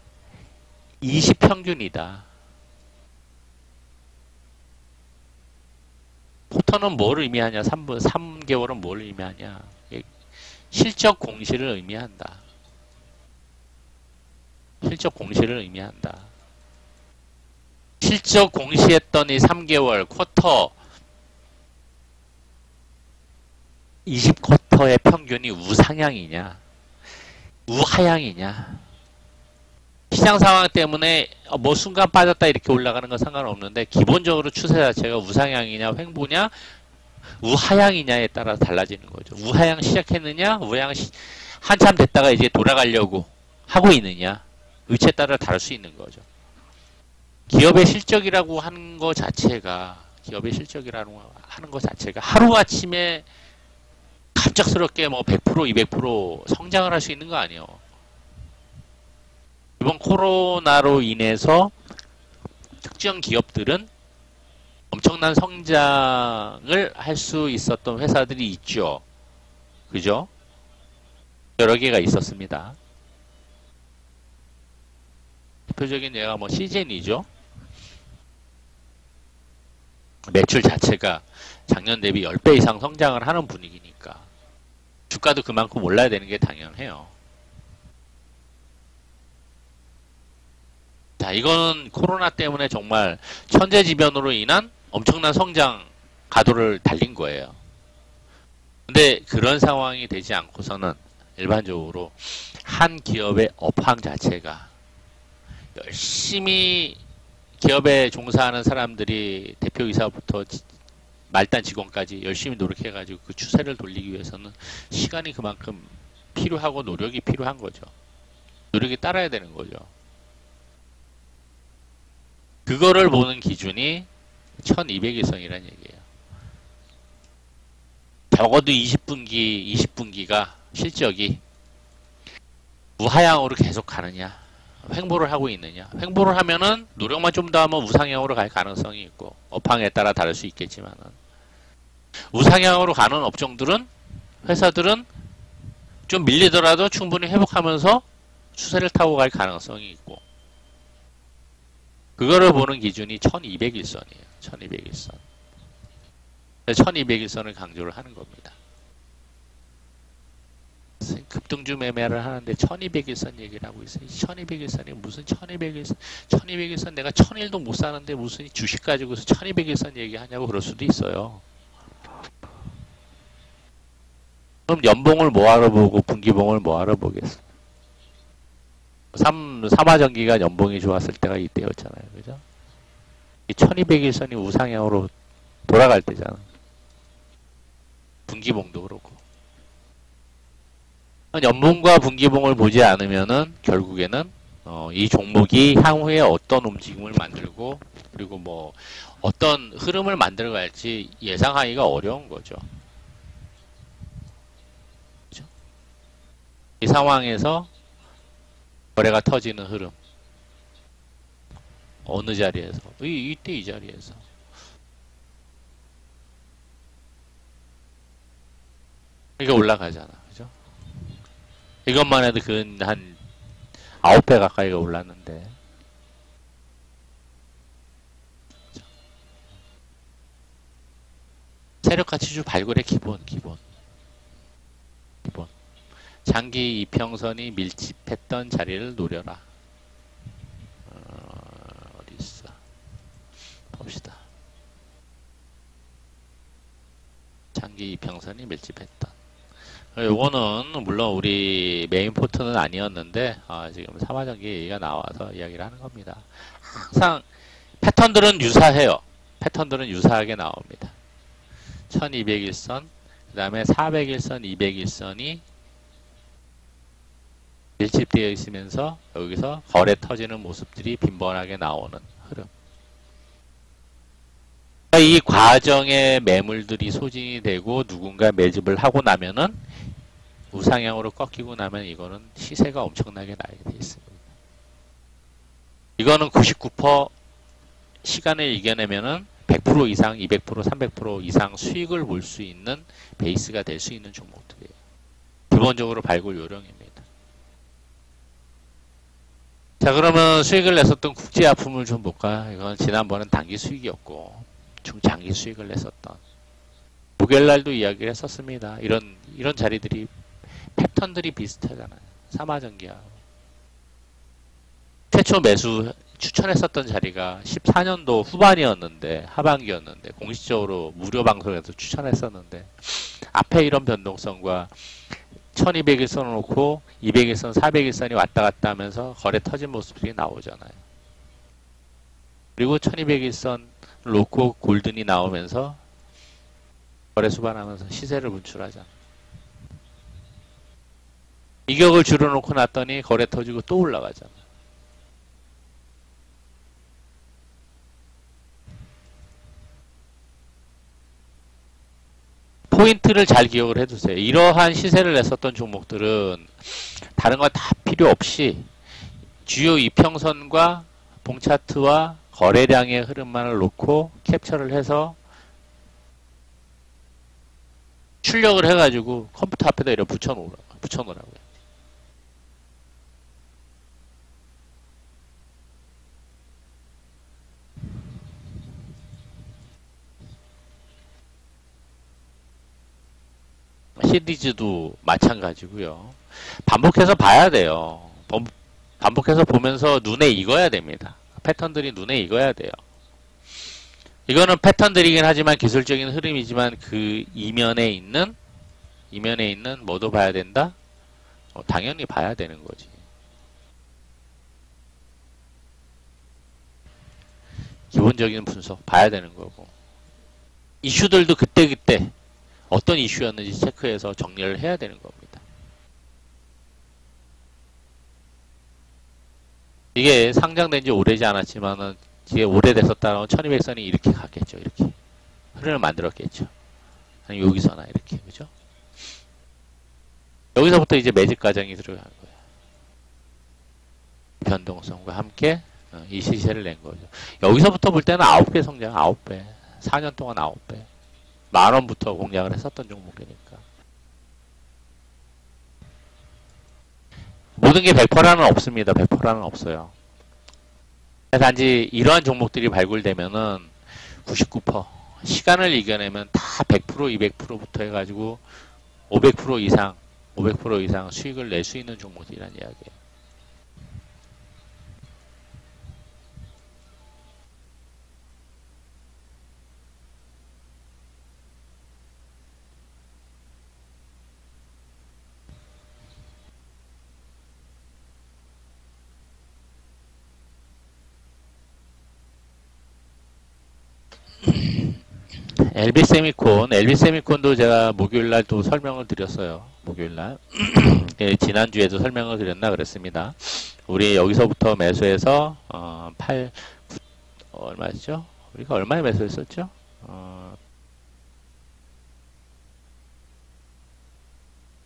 20평균이다. 쿼터는 뭘 의미하냐? 3개월은 뭘 의미하냐? 실적 공시를 의미한다. 실적 공시를 의미한다. 실적 공시했던 이 3개월 쿼터 20쿼터의 평균이 우상향이냐 우하향이냐. 시장 상황 때문에 뭐 순간 빠졌다 이렇게 올라가는 건 상관없는데 기본적으로 추세 자체가 우상향이냐 횡보냐 우하향이냐에 따라 달라지는 거죠. 우하향 시작했느냐 우하향 한참 됐다가 이제 돌아가려고 하고 있느냐 위치에 따라 다를 수 있는 거죠. 기업의 실적이라고 하는 것 자체가 하루아침에 갑작스럽게 뭐 100%, 200% 성장을 할 수 있는 거 아니에요. 이번 코로나로 인해서 특정 기업들은 엄청난 성장을 할 수 있었던 회사들이 있죠. 그죠? 여러 개가 있었습니다. 대표적인 예가 뭐 시젠이죠. 매출 자체가 작년 대비 10배 이상 성장을 하는 분위기니까 주가도 그만큼 올라야 되는 게 당연해요. 자, 이거는 코로나 때문에 정말 천재지변으로 인한 엄청난 성장 가도를 달린 거예요. 근데 그런 상황이 되지 않고서는 일반적으로 한 기업의 업황 자체가 열심히 기업에 종사하는 사람들이 대표이사부터 말단 직원까지 열심히 노력해가지고 그 추세를 돌리기 위해서는 시간이 그만큼 필요하고 노력이 필요한 거죠. 노력이 따라야 되는 거죠. 그거를 보는 기준이 1200일선이라는 얘기예요. 적어도 20분기가 실적이 우하향으로 계속 가느냐 횡보를 하고 있느냐. 횡보를 하면은 노력만 좀 더 하면 우상향으로 갈 가능성이 있고 업황에 따라 다를 수 있겠지만은 우상향으로 가는 업종들은 회사들은 좀 밀리더라도 충분히 회복하면서 추세를 타고 갈 가능성이 있고 그거를 보는 기준이 1200일선이에요. 1200일선. 1200일선을 강조를 하는 겁니다. 급등주 매매를 하는데 1200일선 얘기를 하고 있어요. 1200일선이 무슨 1200일선 1200일선 내가 1000일도 못 사는데 무슨 주식 가지고서 1200일선 얘기하냐고 그럴 수도 있어요. 그럼 연봉을 뭐하러 보고 분기봉을 뭐하러 보겠어. 삼화전기가 연봉이 좋았을 때가 이때였잖아요. 그죠? 이 1200일선이 우상향으로 돌아갈 때잖아. 분기봉도 그렇고. 연봉과 분기봉을 보지 않으면은 결국에는 이 종목이 향후에 어떤 움직임을 만들고 그리고 뭐 어떤 흐름을 만들어갈지 예상하기가 어려운 거죠. 그렇죠? 상황에서 거래가 터지는 흐름. 어느 자리에서? 이때 이 자리에서. 이거 올라가잖아. 그죠? 이것만 해도 한 9배 가까이가 올랐는데. 세력가치주 발굴의 기본. 장기 이평선이 밀집했던 자리를 노려라. 어디 있어? 봅시다. 장기 이평선이 밀집했던. 요거는 물론 우리 메인 포트는 아니었는데 지금 삼화전기 얘기가 나와서 이야기를 하는 겁니다. 항상 패턴들은 유사해요. 패턴들은 유사하게 나옵니다. 1201선, 그 다음에 401선, 201선이 밀집되어 있으면서 여기서 거래 터지는 모습들이 빈번하게 나오는 흐름. 이 과정에 매물들이 소진이 되고 누군가 매집을 하고 나면은 우상향으로 꺾이고 나면 이거는 시세가 엄청나게 나게 되어 있습니다. 이거는 99% 시간을 이겨내면은 100% 이상, 200%, 300% 이상 수익을 볼 수 있는 베이스가 될 수 있는 종목들이에요. 기본적으로 발굴 요령입니다. 자, 그러면 수익을 냈었던 국제아품을 좀 볼까요? 이건 지난번엔 단기 수익이었고 중장기 수익을 냈었던 목요일날도 이야기를 했었습니다. 이런 자리들이 패턴들이 비슷하잖아요. 삼화전기하고 최초 매수 추천했었던 자리가 14년도 후반이었는데 하반기였는데 공식적으로 무료 방송에서 추천했었는데 앞에 이런 변동성과 1200일선 놓고 200일선, 400일선이 왔다 갔다 하면서 거래 터진 모습들이 나오잖아요. 그리고 1200일선 놓고 골든이 나오면서 거래 수반하면서 시세를 분출하잖아. 이격을 줄여놓고 났더니 거래 터지고 또 올라가잖아. 포인트를 잘 기억을 해두세요. 이러한 시세를 냈었던 종목들은 다른 거 다 필요 없이 주요 이평선과 봉차트와 거래량의 흐름만을 놓고 캡처를 해서 출력을 해가지고 컴퓨터 앞에다 이렇게 붙여놓으라고요. 시리즈도 마찬가지고요. 반복해서 봐야 돼요. 반복해서 보면서 눈에 익어야 됩니다. 패턴들이 눈에 익어야 돼요. 이거는 패턴들이긴 하지만 기술적인 흐름이지만 그 이면에 있는 뭐도 봐야 된다? 당연히 봐야 되는 거지. 기본적인 분석 봐야 되는 거고. 이슈들도 그때그때 어떤 이슈였는지 체크해서 정리를 해야 되는 겁니다. 이게 상장된 지 오래지 않았지만은 이게 오래됐었다면 1200선이 이렇게 갔겠죠. 이렇게 흐름을 만들었겠죠. 아니 여기서나 이렇게 그죠? 여기서부터 이제 매집 과정이 들어간 거예요. 변동성과 함께 이 시세를 낸 거죠. 여기서부터 볼 때는 9배 성장, 9배. 4년 동안 9배. 만원부터 공략을 했었던 종목이니까. 모든 게 100%라는 없습니다. 100%라는 없어요. 단지 이러한 종목들이 발굴되면은 99% 시간을 이겨내면 다 100%, 200%부터 해가지고 500% 이상, 500% 이상 수익을 낼 수 있는 종목들이란 이야기예요. LB세미콘도 제가 목요일날 또 설명을 드렸어요. 목요일날. 예, 지난주에도 설명을 드렸나 그랬습니다. 우리 여기서부터 매수해서, 9, 얼마였죠? 우리가 얼마에 매수했었죠?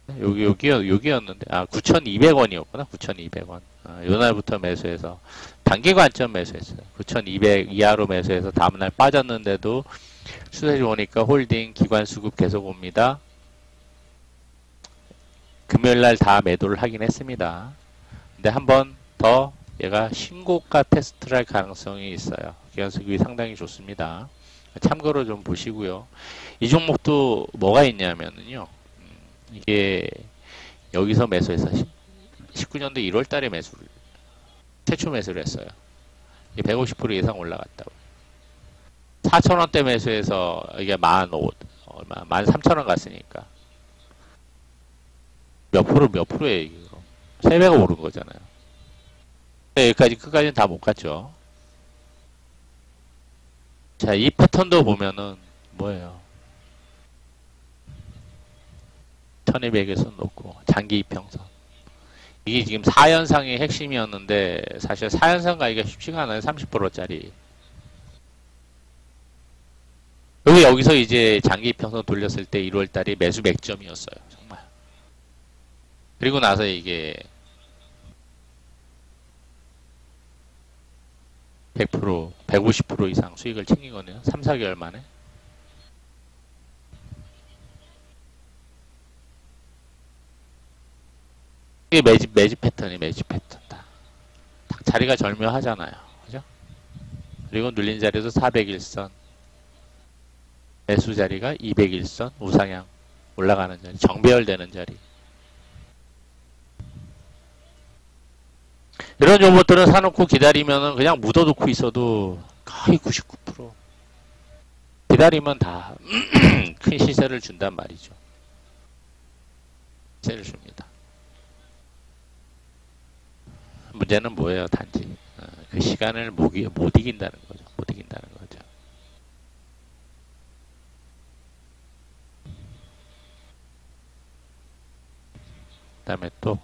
여기였는데, 9,200원이었구나. 9,200원. 요날부터 매수해서, 단기 관점 매수했어요. 9,200 이하로 매수해서 다음날 빠졌는데도 추세 좋으니까 홀딩, 기관 수급 계속 옵니다. 금요일날 다 매도를 하긴 했습니다. 근데 한 번 더 얘가 신고가 테스트를 할 가능성이 있어요. 기관 수급이 상당히 좋습니다. 참고로 좀 보시고요. 이 종목도 뭐가 있냐면요. 이게 여기서 매수해서 19년도 1월 달에 최초 매수를 했어요. 이게 150% 이상 올라갔다고. 4,000원대 매수해서 이게 얼마, 13,000원 갔으니까. 몇 프로예요, 이게 그럼? 3배가 오른 거잖아요. 네, 끝까지는 다 못 갔죠. 자, 이 패턴도 보면은, 뭐예요? 1200에서 놓고, 장기 이평선. 이게 지금 4연상의 핵심이었는데, 사실 4연상 가기가 쉽지가 않아요. 30%짜리. 여기서 이제 장기 이평선 돌렸을 때 1월달이 매수 맥점이었어요. 정말. 그리고 나서 이게 100%, 150% 이상 수익을 챙긴 거네요. 3, 4개월 만에. 이게 매집 패턴이 매집 패턴. 딱 자리가 절묘하잖아요. 그죠? 그리고 눌린 자리도 401선. 매수 자리가 201선. 우상향. 올라가는 자리. 정배열되는 자리. 이런 종목들은 사놓고 기다리면은 그냥 묻어두고 있어도 거의 99% 기다리면 다 큰 시세를 준단 말이죠. 시세를 줍니다. 문제는 뭐예요? 단지 그 시간을 못 이긴다는 거죠. 못 이긴다는 거죠. 그 다음에 또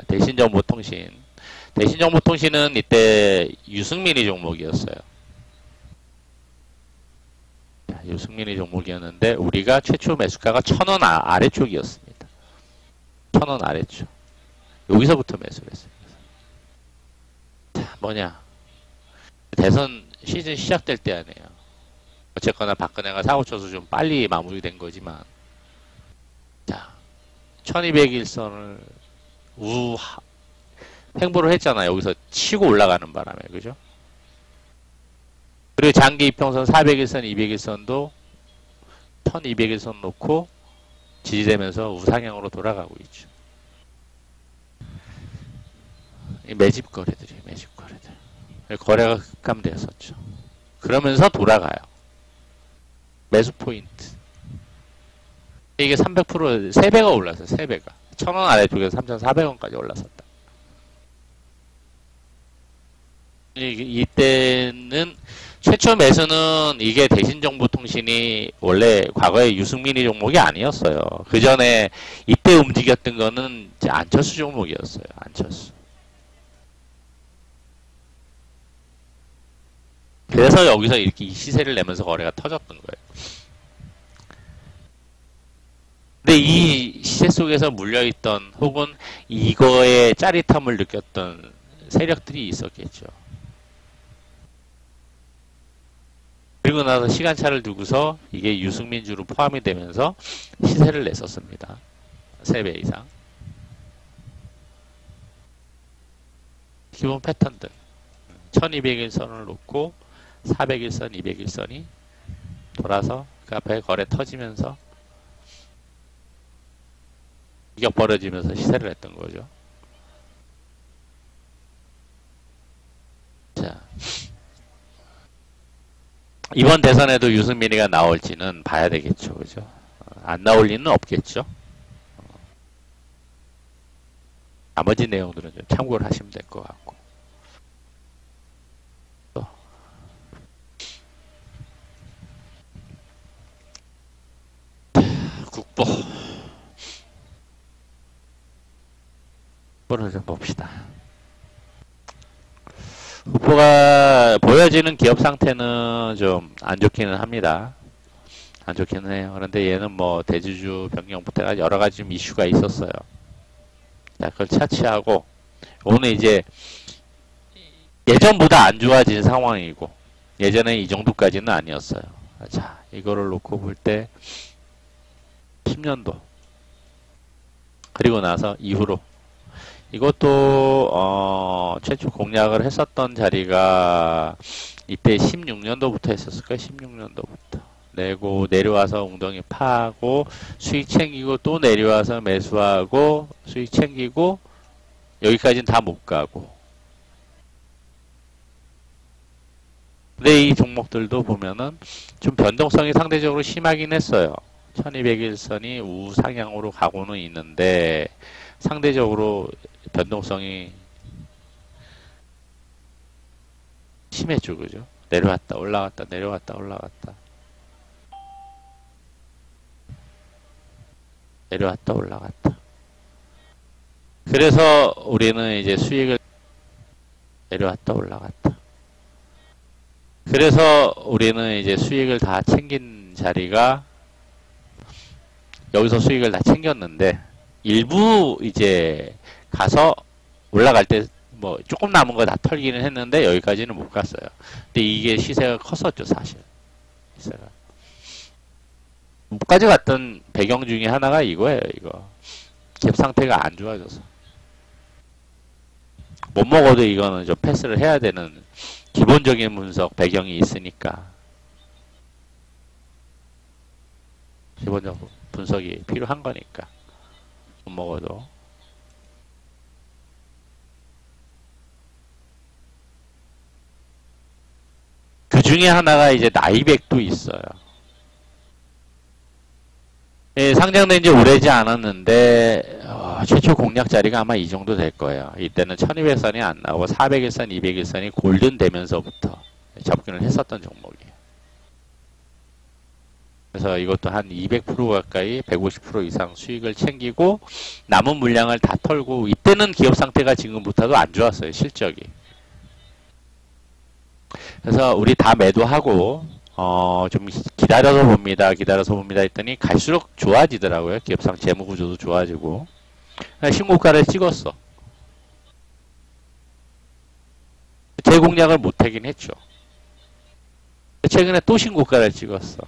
대신정보통신. 대신정보통신은 이때 유승민이 종목이었어요. 유승민이 종목이었는데 우리가 최초 매수가가 1,000원 아래쪽이었습니다. 1,000원 아래쪽. 여기서부터 매수를 했어요. 자, 뭐냐. 대선 시즌 시작될 때 아니에요. 어쨌거나 박근혜가 사고 쳐서 좀 빨리 마무리된 거지만, 자, 1201선을 횡보를 했잖아요. 여기서 치고 올라가는 바람에, 그죠? 그리고 장기 이평선 401선, 201선도 1201선 놓고 지지되면서 우상향으로 돌아가고 있죠. 이 매집 거래들이, 매집 거래들. 거래가 급감되었었죠. 그러면서 돌아가요. 매수 포인트. 이게 300% 3배가 올랐어요. 3배가. 1,000원 아래쪽에서 3,400원까지 올랐었다. 이때는 최초 매수는 이게 대신정보통신이 원래 과거에 유승민이 종목이 아니었어요. 그 전에 이때 움직였던 거는 이제 안철수 종목이었어요. 안철수. 그래서 여기서 이렇게 이 시세를 내면서 거래가 터졌던 거예요. 근데 이 시세 속에서 물려있던 혹은 이거에 짜릿함을 느꼈던 세력들이 있었겠죠. 그리고 나서 시간차를 두고서 이게 유승민주로 포함이 되면서 시세를 냈었습니다. 3배 이상. 기본 패턴들. 1201선을 놓고 401선, 201선이 돌아서 그 앞에 거래 터지면서 이격 벌어지면서 시세를 했던 거죠. 자, 이번 대선에도 유승민이가 나올지는 봐야 되겠죠. 그죠? 안 나올 리는 없겠죠. 나머지 내용들은 좀 참고를 하시면 될 것 같고. 국보를 좀 봅시다. 흑보가 보여지는 기업 상태는 좀 안 좋기는 합니다. 안 좋기는 해요. 그런데 얘는 뭐 대주주 변경부터 여러 가지 좀 이슈가 있었어요. 자, 그걸 차치하고 오늘 이제 예전보다 안 좋아진 상황이고 예전에 이 정도까지는 아니었어요. 자, 이거를 놓고 볼 때 10년도 그리고 나서 이후로 이것도 최초 공략을 했었던 자리가 이때 16년도부터 했었을 거예요. 16년도부터 내고 내려와서 웅덩이 파고 수익 챙기고 또 내려와서 매수하고 수익 챙기고 여기까지는 다 못 가고. 근데 이 종목들도 보면은 좀 변동성이 상대적으로 심하긴 했어요. 1200일선이 우상향으로 가고는 있는데 상대적으로 변동성이 심했죠. 그죠? 내려왔다 올라갔다 내려왔다 올라갔다 내려왔다 올라갔다. 그래서 우리는 이제 수익을 내려왔다 올라갔다. 그래서 우리는 이제 수익을 다 챙긴 자리가 여기서 수익을 다 챙겼는데 일부 이제 가서 올라갈 때 뭐 조금 남은 거 다 털기는 했는데 여기까지는 못 갔어요. 근데 이게 시세가 컸었죠, 사실. 시세가. 못 가져갔던 배경 중에 하나가 이거예요, 이거. 갭 상태가 안 좋아져서. 못 먹어도 이거는 좀 패스를 해야 되는 기본적인 분석 배경이 있으니까. 기본적 분석이 필요한 거니까. 못 먹어도. 그 중에 하나가 이제 나이백도 있어요. 예, 상장된 지 오래지 않았는데 최초 공략 자리가 아마 이 정도 될 거예요. 이때는 1200선이 안 나오고 400일선, 200일선이 골든 되면서부터 접근을 했었던 종목이에요. 그래서 이것도 한 200% 가까이 150% 이상 수익을 챙기고 남은 물량을 다 털고 이때는 기업 상태가 지금부터도 안 좋았어요. 실적이. 그래서 우리 다 매도하고 좀 기다려서 봅니다. 기다려서 봅니다 했더니 갈수록 좋아지더라고요. 기업상 재무구조도 좋아지고 신고가를 찍었어. 재공략을 못하긴 했죠. 최근에 또 신고가를 찍었어.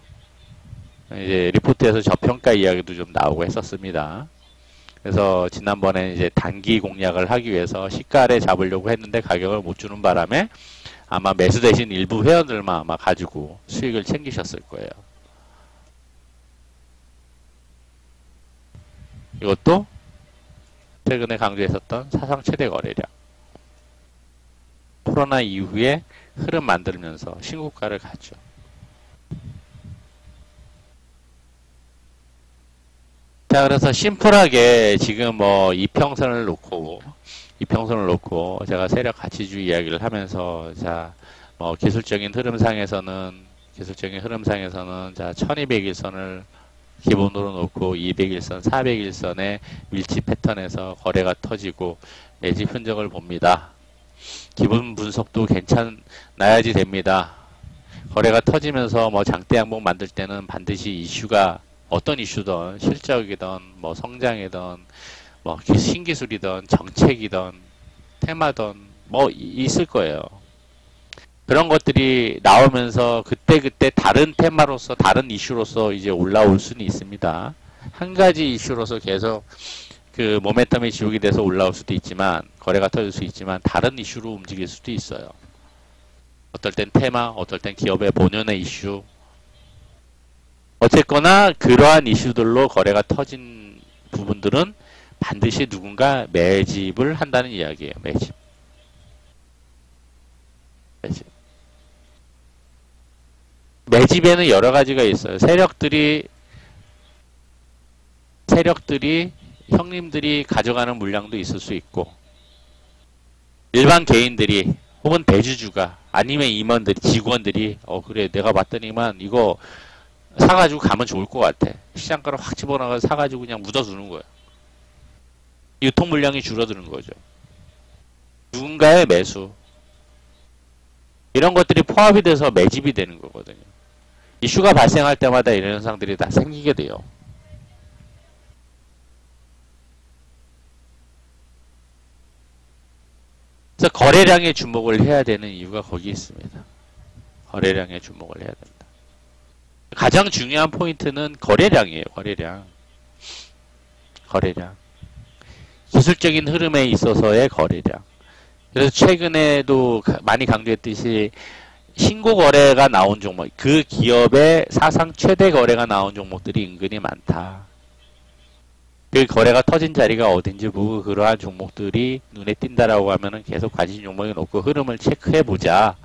이제 리포트에서 저평가 이야기도 좀 나오고 했었습니다. 그래서 지난번에 이제 단기 공략을 하기 위해서 시가를 잡으려고 했는데 가격을 못 주는 바람에 아마 매수 대신 일부 회원들만 아마 가지고 수익을 챙기셨을 거예요. 이것도 최근에 강조했었던 사상 최대 거래량. 코로나 이후에 흐름 만들면서 신고가를 갔죠. 자, 그래서 심플하게 지금 뭐 이평선을 놓고 제가 세력 가치주의 이야기를 하면서 자, 뭐 기술적인 흐름상에서는 자, 1200일선을 기본으로 놓고 200일선, 400일선의 밀집 패턴에서 거래가 터지고 매집 흔적을 봅니다. 기본 분석도 괜찮아야지 됩니다. 거래가 터지면서 뭐 장대 양봉 만들 때는 반드시 이슈가 어떤 이슈든 실적이든 뭐 성장이든 뭐 신기술이든 정책이든 테마든 뭐 있을 거예요. 그런 것들이 나오면서 그때그때 다른 테마로서 다른 이슈로서 이제 올라올 수는 있습니다. 한 가지 이슈로서 계속 그 모멘텀이 지속이 돼서 올라올 수도 있지만 거래가 터질 수 있지만 다른 이슈로 움직일 수도 있어요. 어떨 땐 테마, 어떨 땐 기업의 본연의 이슈. 어쨌거나 그러한 이슈들로 거래가 터진 부분들은 반드시 누군가 매집을 한다는 이야기예요. 매집. 매집에는 여러 가지가 있어요. 세력들이 형님들이 가져가는 물량도 있을 수 있고 일반 개인들이 혹은 대주주가 아니면 임원들이 직원들이 그래 내가 봤더니만 이거 사가지고 가면 좋을 것 같아. 시장가를 확 집어넣어서 사가지고 그냥 묻어두는 거예요. 유통 물량이 줄어드는 거죠. 누군가의 매수 이런 것들이 포함이 돼서 매집이 되는 거거든요. 이슈가 발생할 때마다 이런 현상들이 다 생기게 돼요. 그래서 거래량에 주목을 해야 되는 이유가 거기 있습니다. 거래량에 주목을 해야 된다. 가장 중요한 포인트는 거래량이에요. 거래량. 거래량. 기술적인 흐름에 있어서의 거래량. 그래서 최근에도 많이 강조했듯이 신고 거래가 나온 종목, 그 기업의 사상 최대 거래가 나온 종목들이 은근히 많다. 그 거래가 터진 자리가 어딘지 보고 그러한 종목들이 눈에 띈다라고 하면은 계속 관심 종목에 놓고 흐름을 체크해보자.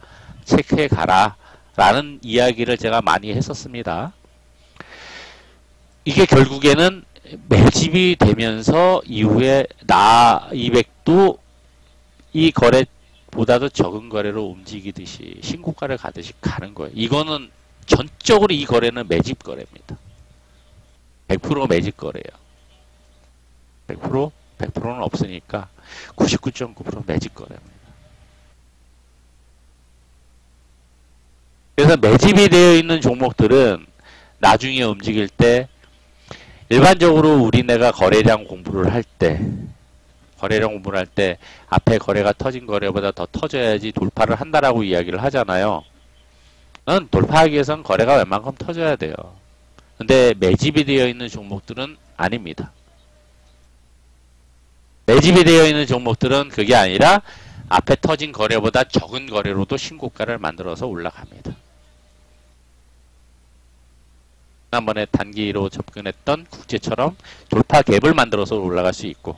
체크해가라. 라는 이야기를 제가 많이 했었습니다. 이게 결국에는 매집이 되면서 이후에 나200도 이 거래보다도 적은 거래로 움직이듯이 신고가를 가듯이 가는 거예요. 이거는 전적으로 이 거래는 매집 거래입니다. 100% 매집 거래예요. 100%는 없으니까 99.9% 매집 거래입니다. 그래서 매집이 되어 있는 종목들은 나중에 움직일 때 일반적으로 우리네가 거래량 공부를 할 때 앞에 거래가 터진 거래보다 더 터져야지 돌파를 한다라고 이야기를 하잖아요. 돌파하기 위해서는 거래가 웬만큼 터져야 돼요. 근데 매집이 되어 있는 종목들은 아닙니다. 매집이 되어 있는 종목들은 그게 아니라 앞에 터진 거래보다 적은 거래로도 신고가를 만들어서 올라갑니다. 지난번에 단기로 접근했던 국제처럼 돌파 갭을 만들어서 올라갈 수 있고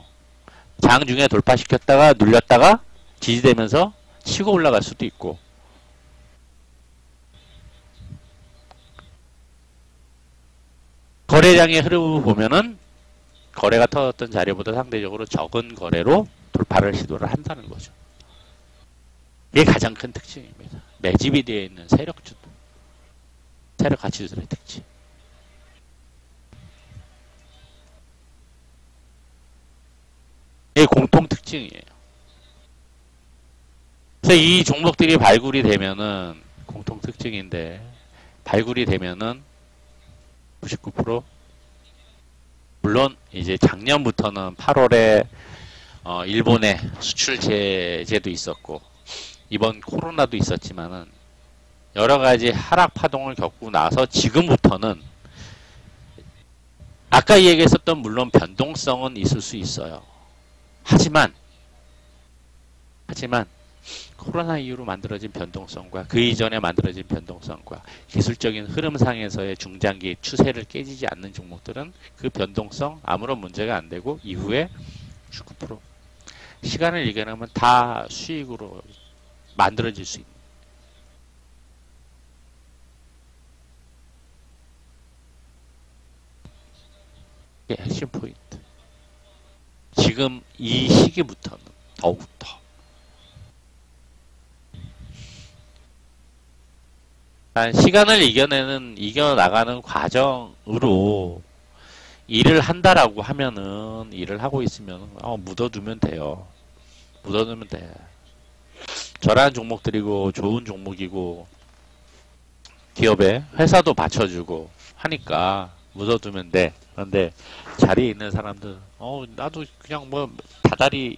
장중에 돌파시켰다가 눌렸다가 지지되면서 치고 올라갈 수도 있고 거래량의 흐름을 보면은 거래가 터졌던 자리보다 상대적으로 적은 거래로 돌파를 시도를 한다는 거죠. 이게 가장 큰 특징입니다. 매집이 되어 있는 세력 가치주들의 특징. 이게 공통 특징이에요. 그래서 이 종목들이 발굴이 되면은 공통 특징인데 발굴이 되면은 99% 물론 이제 작년부터는 8월에 일본의 수출 제재도 있었고 이번 코로나도 있었지만은 여러 가지 하락 파동을 겪고 나서 지금부터는 아까 얘기했었던 물론 변동성은 있을 수 있어요. 하지만 코로나 이후로 만들어진 변동성과 그 이전에 만들어진 변동성과 기술적인 흐름상에서의 중장기 추세를 깨지지 않는 종목들은 그 변동성 아무런 문제가 안 되고 이후에 19% 시간을 이겨내면 다 수익으로 만들어질 수 있는 게 핵심 포인트. 지금 이 시기부터는 더욱더 시간을 이겨나가는 과정으로 일을 한다라고 하면은 일을 하고 있으면 묻어두면 돼요. 묻어두면 돼. 저런 종목들이고 좋은 종목이고 기업에 회사도 받쳐주고 하니까 묻어두면 돼. 그런데 자리에 있는 사람들 나도 그냥 뭐 다달이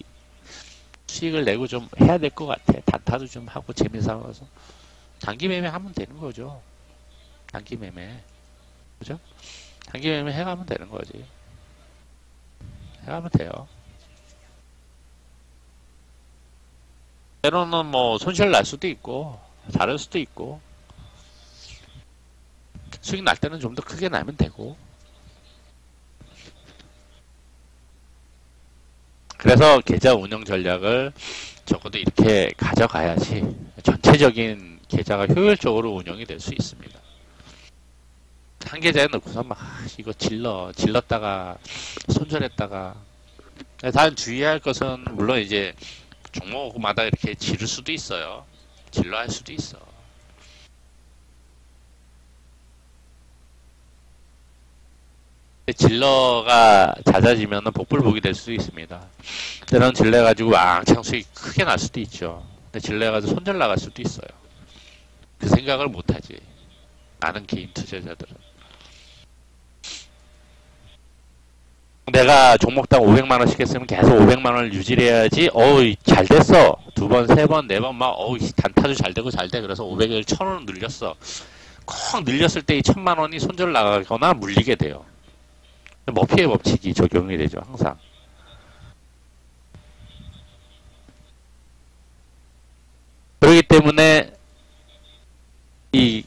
수익을 내고 좀 해야 될 것 같아. 단타도 좀 하고 재미삼아서 단기 매매 하면 되는 거죠. 단기 매매. 그죠? 단기 매매 해가면 되는 거지. 해가면 돼요. 때로는 뭐 손실 날 수도 있고 다를 수도 있고 수익 날 때는 좀 더 크게 나면 되고 그래서 계좌 운영 전략을 적어도 이렇게 가져가야지 전체적인 계좌가 효율적으로 운영이 될 수 있습니다. 한 계좌에 넣고서 막 이거 질렀다가 손절했다가 다른 주의할 것은 물론 이제 종목마다 이렇게 지를 수도 있어요. 질러 할 수도 있어. 질러가 잦아지면 복불복이 될 수도 있습니다. 때로는 질러가지고 왕창 수익 크게 날 수도 있죠. 근데 질러가지고 손절 나갈 수도 있어요. 그 생각을 못하지. 많은 개인 투자자들은. 내가 종목당 500만원씩 했으면 계속 500만원을 유지를 해야지. 어우, 잘 됐어. 두 번, 세 번, 네 번, 막, 어우, 단타도 잘 되고 잘 돼. 그래서 500을 1000원을 늘렸어. 콕 늘렸을 때 이 1000만원이 손절 나가거나 물리게 돼요. 머피의 법칙이 적용이 되죠, 항상. 그렇기 때문에 이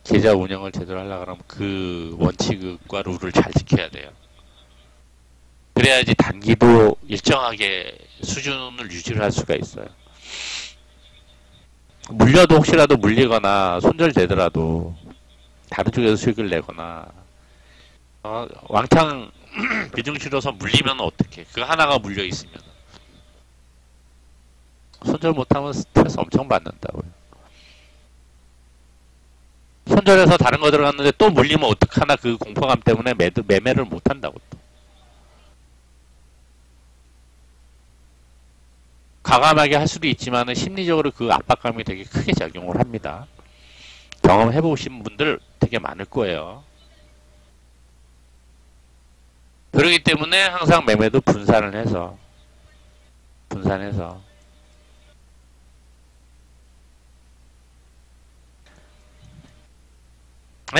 계좌 운영을 제대로 하려고 하면 그 원칙과 룰을 잘 지켜야 돼요. 그래야지 단기도 일정하게 수준을 유지를 할 수가 있어요. 물려도 혹시라도 물리거나 손절되더라도 다른 쪽에서 수익을 내거나 왕창 비중 실어서 물리면 어떡해. 그거 하나가 물려 있으면 손절 못하면 스트레스 엄청 받는다고요. 손절해서 다른 거 들어갔는데 또 물리면 어떡하나 그 공포감 때문에 매매를 못한다고 또. 과감하게 할 수도 있지만 심리적으로 그 압박감이 되게 크게 작용을 합니다. 경험해보신 분들 되게 많을 거예요. 그렇기 때문에 항상 매매도 분산을 해서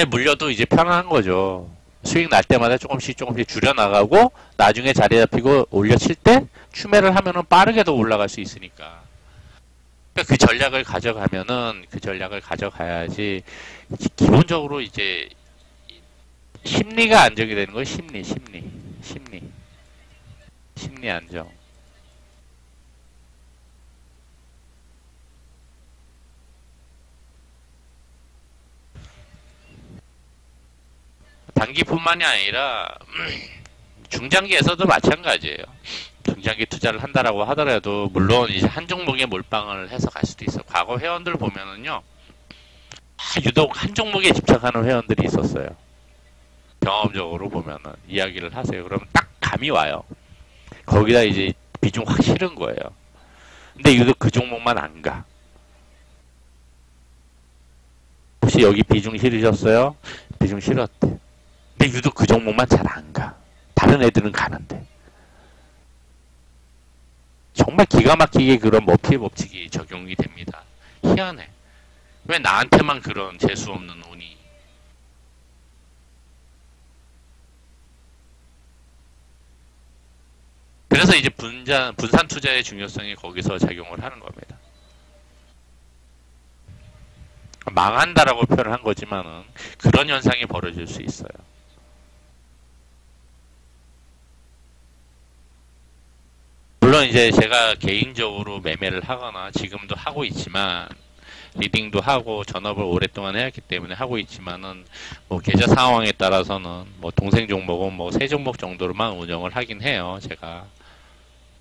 물려도 이제 편안한 거죠. 수익 날 때마다 조금씩 줄여나가고 나중에 자리 잡히고 올려칠 때 추매를 하면은 빠르게도 올라갈 수 있으니까. 그러니까 그 전략을 가져가야지. 기본적으로 이제 심리가 안정이 되는 거예요. 심리 안정. 단기뿐만이 아니라 중장기에서도 마찬가지예요. 중장기 투자를 한다라고 하더라도 물론 이제 한 종목에 몰빵을 해서 갈 수도 있어. 과거 회원들 보면은요, 유독 한 종목에 집착하는 회원들이 있었어요. 경험적으로 보면은 이야기를 하세요. 그러면 딱 감이 와요. 거기다 이제 비중 확 실은 거예요. 근데 유독 그 종목만 안 가. 혹시 여기 비중 실으셨어요? 비중 실었대. 근데 유독 그 종목만 잘 안 가. 다른 애들은 가는데. 정말 기가 막히게 그런 머피의 법칙이 적용이 됩니다. 희한해. 왜 나한테만 그런 재수 없는 운이. 그래서 이제 분산 투자의 중요성이 거기서 작용을 하는 겁니다. 망한다라고 표현을 한 거지만은 그런 현상이 벌어질 수 있어요. 물론 이제 제가 개인적으로 매매를 하거나 지금도 하고 있지만 리딩도 하고 전업을 오랫동안 해왔기 때문에 하고 있지만은 뭐 계좌 상황에 따라서는 뭐 동생 종목은 뭐 3종목 정도로만 운영을 하긴 해요. 제가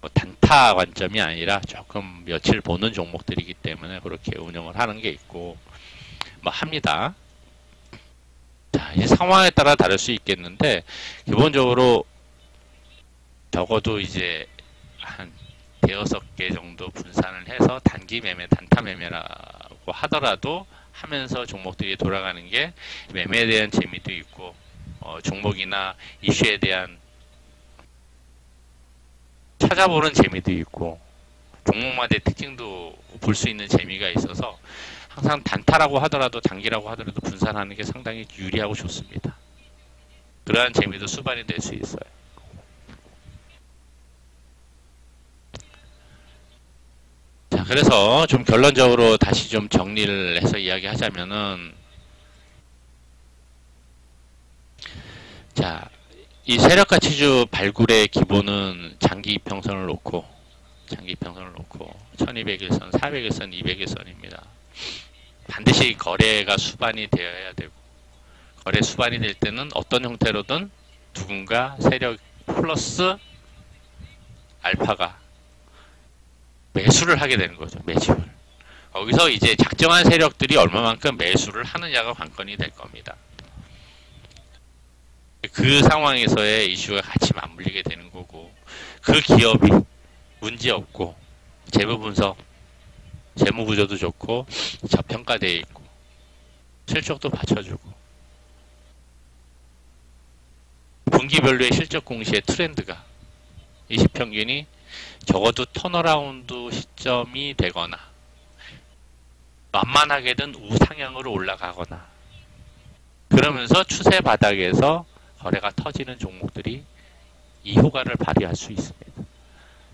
뭐 단타 관점이 아니라 조금 며칠 보는 종목들이기 때문에 그렇게 운영을 하는 게 있고 뭐 합니다. 자, 이 상황에 따라 다를 수 있겠는데 기본적으로 적어도 이제 한 5개 정도 분산을 해서 단기 매매, 단타 매매라고 하더라도 하면서 종목들이 돌아가는 게 매매에 대한 재미도 있고 종목이나 이슈에 대한 찾아보는 재미도 있고 종목마다의 특징도 볼 수 있는 재미가 있어서 항상 단타라고 하더라도 단기라고 하더라도 분산하는 게 상당히 유리하고 좋습니다. 그러한 재미도 수반이 될 수 있어요. 자, 그래서 좀 결론적으로 다시 좀 정리를 해서 이야기하자면은, 자, 이 세력가치주 발굴의 기본은 장기 이평선을 놓고 1200일선, 400일선, 200일선입니다. 반드시 거래가 수반이 되어야 되고, 거래 수반이 될 때는 어떤 형태로든 누군가 세력 플러스 알파가 매수를 하게 되는 거죠. 매집을. 거기서 이제 작정한 세력들이 얼마만큼 매수를 하느냐가 관건이 될 겁니다. 그 상황에서의 이슈가 같이 맞물리게 되는 거고, 그 기업이 문제없고 재무 분석, 재무 구조도 좋고 저평가되어 있고 실적도 받쳐주고 분기별로의 실적 공시의 트렌드가 20평균이 적어도 턴어라운드 시점이 되거나 만만하게든 우상향으로 올라가거나 그러면서 추세 바닥에서 거래가 터지는 종목들이 이 효과를 발휘할 수 있습니다.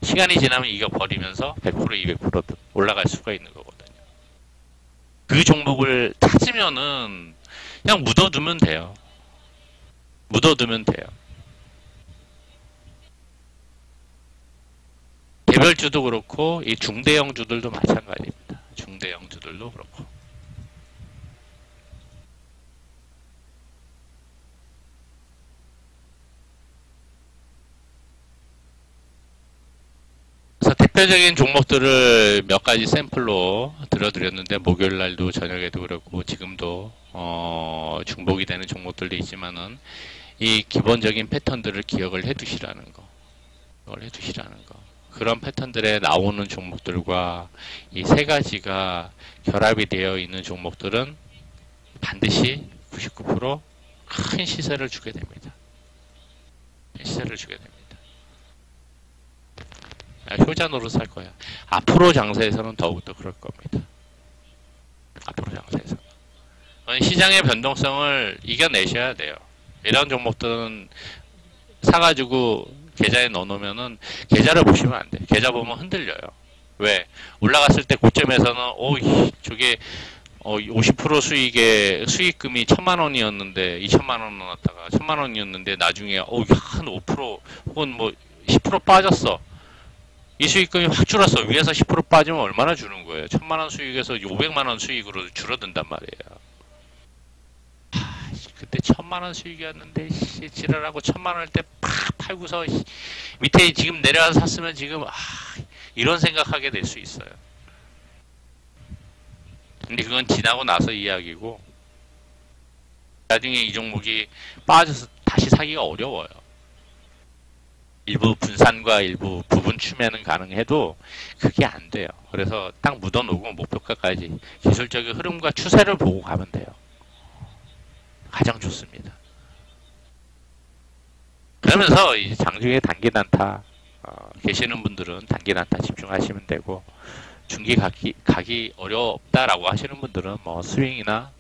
시간이 지나면 이겨버리면서 100% 200% 올라갈 수가 있는 거거든요. 그 종목을 찾으면은 그냥 묻어두면 돼요. 묻어두면 돼요. 개별주도 그렇고 이 중대형주들도 마찬가지입니다. 중대형주들도 그렇고. 그래서 대표적인 종목들을 몇 가지 샘플로 들어드렸는데 목요일 날도 저녁에도 그렇고 지금도 중복이 되는 종목들도 있지만은 이 기본적인 패턴들을 기억을 해두시라는 거. 이걸 해두시라는 거. 그런 패턴들에 나오는 종목들과 이 세 가지가 결합이 되어 있는 종목들은 반드시 99% 큰 시세를 주게 됩니다. 시세를 주게 됩니다. 효자 노릇 할 거야. 앞으로 장세에서는 더욱더 그럴 겁니다. 앞으로 장세에서는. 시장의 변동성을 이겨내셔야 돼요. 이런 종목들은 사가지고 계좌에 넣어놓으면은 계좌를 보시면 안 돼. 계좌 보면 흔들려요. 왜? 올라갔을 때 고점에서는 저게 50% 수익에 수익금이 1,000만 원이었는데 2,000만 원 넣었다가 1,000만 원이었는데 나중에 한 5% 혹은 뭐 10% 빠졌어. 이 수익금이 확 줄었어. 위에서 10% 빠지면 얼마나 주는 거예요? 1,000만 원 수익에서 500만 원 수익으로 줄어든단 말이에요. 그때 1,000만 원 수익이었는데 지랄하고 1,000만 원일 때 팍 팔고서 밑에 지금 내려와서 샀으면 지금 이런 생각하게 될 수 있어요. 근데 그건 지나고 나서 이야기고 나중에 이 종목이 빠져서 다시 사기가 어려워요. 일부 분산과 일부 부분 추매는 가능해도 그게 안 돼요. 그래서 딱 묻어놓고 목표가까지 기술적인 흐름과 추세를 보고 가면 돼요. 가장 좋습니다. 그러면서 이제 장중에 단기 단타 계시는 분들은 단기 단타 집중하시면 되고 중기 가기 어렵다라고 하시는 분들은 뭐 스윙이나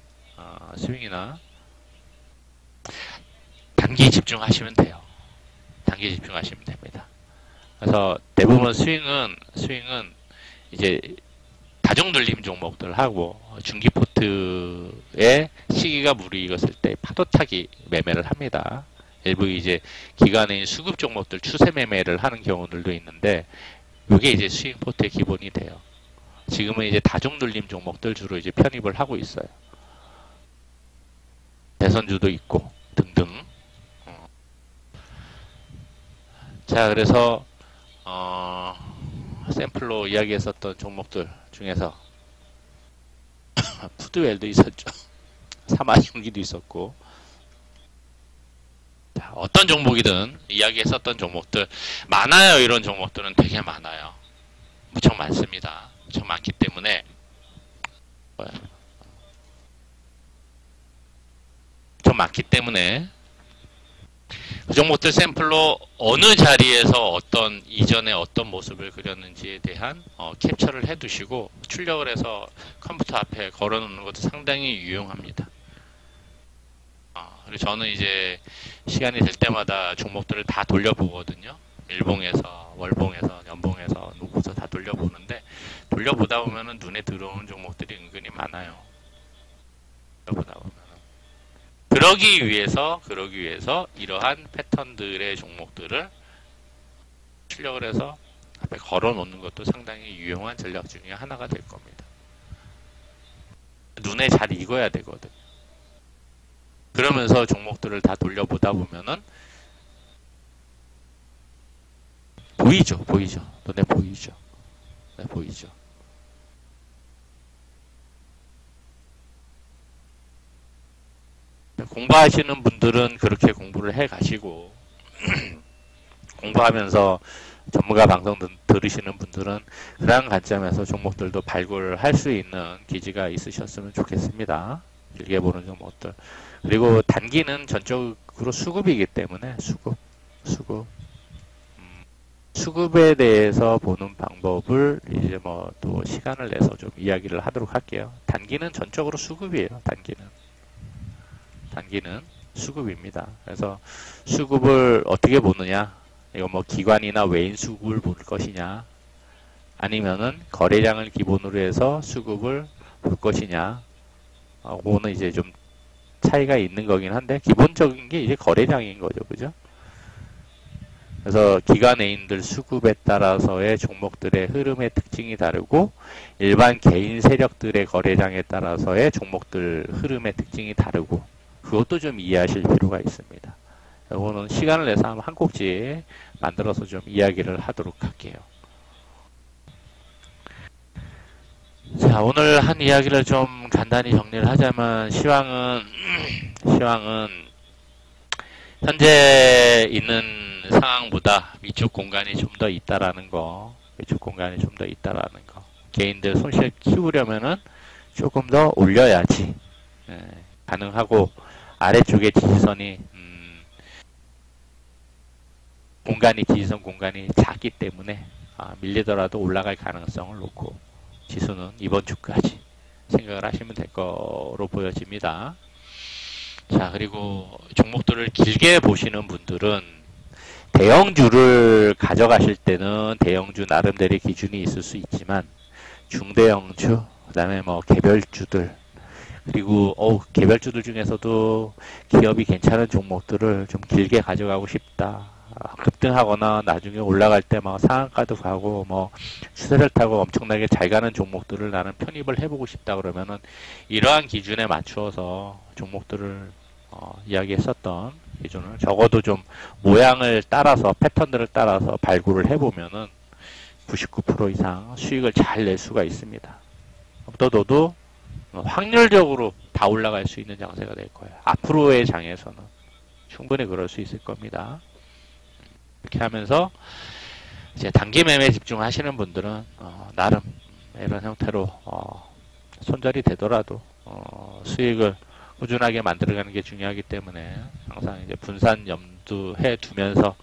단기 집중하시면 돼요. 단기 집중하시면 됩니다. 그래서 대부분 스윙은 이제 다중눌림 종목들 하고 중기 포트의 시기가 무르익었을 때 파도타기 매매를 합니다. 일부 이제 기관의 수급 종목들 추세 매매를 하는 경우들도 있는데 이게 이제 스윙 포트의 기본이 돼요. 지금은 이제 다중눌림 종목들 주로 이제 편입을 하고 있어요. 대선주도 있고 등등. 자, 그래서 샘플로 이야기했었던 종목들 중에서 푸드웰도 있었죠. 사마용기도 있었고. 자, 어떤 종목이든 이야기했었던 종목들 많아요. 이런 종목들은 되게 많아요. 무척 많습니다. 무척 많기 때문에 그 종목들 샘플로 어느 자리에서 이전에 어떤 모습을 그렸는지에 대한 캡처를 해두시고 출력을 해서 컴퓨터 앞에 걸어놓는 것도 상당히 유용합니다. 그리고 저는 이제 시간이 될 때마다 종목들을 다 돌려보거든요. 일봉에서, 월봉에서, 연봉에서, 누구서 다 돌려보는데 돌려보다 보면은 눈에 들어오는 종목들이 은근히 많아요. 돌려보다 보면. 그러기 위해서 이러한 패턴들의 종목들을 출력을 해서 앞에 걸어 놓는 것도 상당히 유용한 전략 중에 하나가 될 겁니다. 눈에 잘 익어야 되거든. 그러면서 종목들을 다 돌려보다 보면은 보이죠. 눈에 보이죠. 네, 보이죠. 공부하시는 분들은 그렇게 공부를 해 가시고 공부하면서 전문가 방송 들으시는 분들은 그러한 관점에서 종목들도 발굴할 수 있는 기지가 있으셨으면 좋겠습니다. 길게 보는 종목들. 그리고 단기는 전적으로 수급이기 때문에 수급. 수급에 대해서 보는 방법을 이제 뭐 또 시간을 내서 좀 이야기를 하도록 할게요. 단기는 전적으로 수급이에요. 단기는 수급입니다. 그래서 수급을 어떻게 보느냐? 이거 뭐 기관이나 외인 수급을 볼 것이냐? 아니면은 거래량을 기본으로 해서 수급을 볼 것이냐? 그거는 이제 좀 차이가 있는 거긴 한데 기본적인 게 이제 거래량인 거죠, 그죠? 그래서 기관애인들 수급에 따라서의 종목들의 흐름의 특징이 다르고 일반 개인 세력들의 거래량에 따라서의 종목들 흐름의 특징이 다르고 그것도 좀 이해하실 필요가 있습니다. 이거는 시간을 내서 한번 한 꼭지 만들어서 좀 이야기를 하도록 할게요. 자, 오늘 한 이야기를 좀 간단히 정리를 하자면 시황은 현재 있는 상황보다 위쪽 공간이 좀 더 있다라는 거, 개인들 손실 키우려면은 조금 더 올려야지 가능하고 아래쪽에 지지선이 지지선 공간이 작기 때문에 밀리더라도 올라갈 가능성을 놓고 지수는 이번 주까지 생각을 하시면 될 거로 보여집니다. 자, 그리고 종목들을 길게 보시는 분들은 대형주를 가져가실 때는 대형주 나름대로의 기준이 있을 수 있지만 중대형주, 그 다음에 뭐 개별주들, 그리고 개별주들 중에서도 기업이 괜찮은 종목들을 좀 길게 가져가고 싶다. 급등하거나 나중에 올라갈 때 막 상한가도 가고 뭐 추세를 타고 엄청나게 잘 가는 종목들을 나는 편입을 해보고 싶다 그러면은 이러한 기준에 맞추어서 종목들을 이야기했었던 기준을 적어도 좀 모양을 따라서 패턴들을 따라서 발굴을 해보면은 99% 이상 수익을 잘 낼 수가 있습니다. 너도 확률적으로 다 올라갈 수 있는 장세가 될 거예요. 앞으로의 장에서는 충분히 그럴 수 있을 겁니다. 이렇게 하면서 이제 단기 매매에 집중하시는 분들은 나름 이런 형태로 손절이 되더라도 수익을 꾸준하게 만들어가는 게 중요하기 때문에 항상 이제 분산 염두해 두면서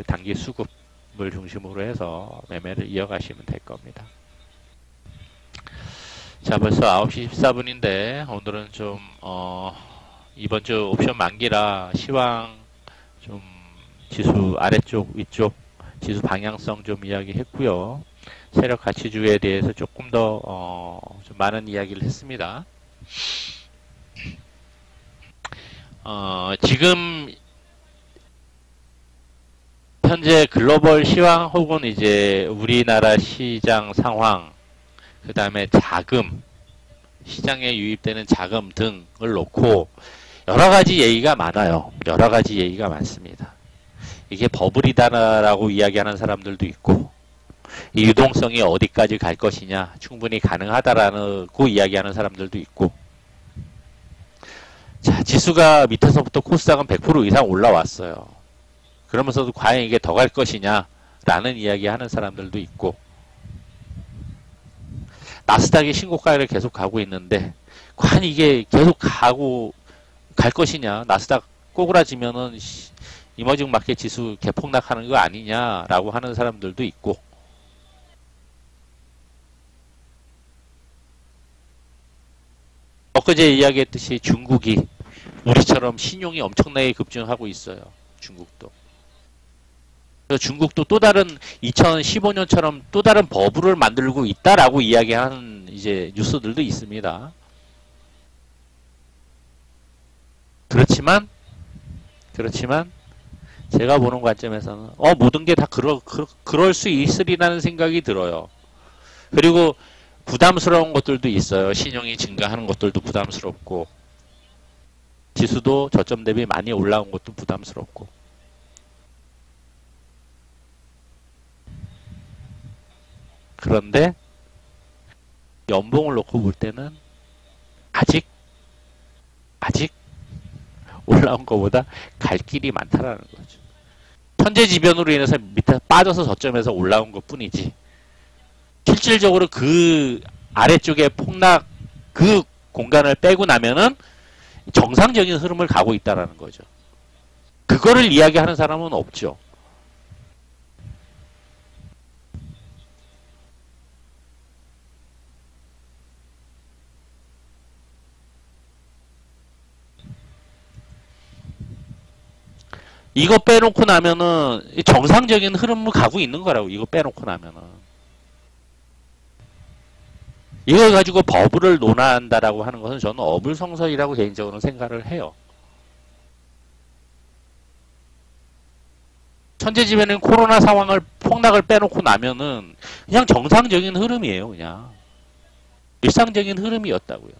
단기 수급을 중심으로 해서 매매를 이어가시면 될 겁니다. 자, 벌써 9시 14분인데 오늘은 좀 이번 주 옵션 만기라 시황 좀 지수 아래쪽 위쪽 지수 방향성 좀 이야기했고요. 세력 가치주에 대해서 조금 더 좀 많은 이야기를 했습니다. 지금 현재 글로벌 시황 혹은 이제 우리나라 시장 상황, 그 다음에 자금, 시장에 유입되는 자금 등을 놓고 여러 가지 얘기가 많아요. 여러 가지 얘기가 많습니다. 이게 버블이다라고 이야기하는 사람들도 있고, 이 유동성이 어디까지 갈 것이냐, 충분히 가능하다라고 이야기하는 사람들도 있고, 자, 지수가 밑에서부터 코스닥은 100% 이상 올라왔어요. 그러면서도 과연 이게 더 갈 것이냐, 라는 이야기 하는 사람들도 있고, 나스닥이 신고가를 계속 가고 있는데, 과연 이게 계속 갈 것이냐, 나스닥 꼬그라지면은 이머징 마켓 지수 개폭락하는 거 아니냐라고 하는 사람들도 있고, 엊그제 이야기했듯이 중국이 우리처럼 신용이 엄청나게 급증하고 있어요. 중국도. 그래서 중국도 또 다른 2015년처럼 또 다른 버블을 만들고 있다라고 이야기하는 이제 뉴스들도 있습니다. 그렇지만 제가 보는 관점에서는 모든 게 다 그럴 수 있으리라는 생각이 들어요. 그리고 부담스러운 것들도 있어요. 신용이 증가하는 것들도 부담스럽고, 지수도 저점 대비 많이 올라온 것도 부담스럽고. 그런데 연봉을 놓고 볼 때는 아직 올라온 것보다 갈 길이 많다라는 거죠. 현재 지변으로 인해서 밑에 빠져서 저점에서 올라온 것 뿐이지, 실질적으로 그 아래쪽에 폭락, 그 공간을 빼고 나면은 정상적인 흐름을 가고 있다라는 거죠. 그거를 이야기하는 사람은 없죠. 이거 빼놓고 나면은 정상적인 흐름을 가고 있는 거라고. 이거 빼놓고 나면은 이걸 가지고 버블을 논한다라고 하는 것은 저는 어불성설이라고 개인적으로 생각을 해요. 천재지변은 코로나 상황을 폭락을 빼놓고 나면은 그냥 정상적인 흐름이에요. 그냥 일상적인 흐름이었다고요.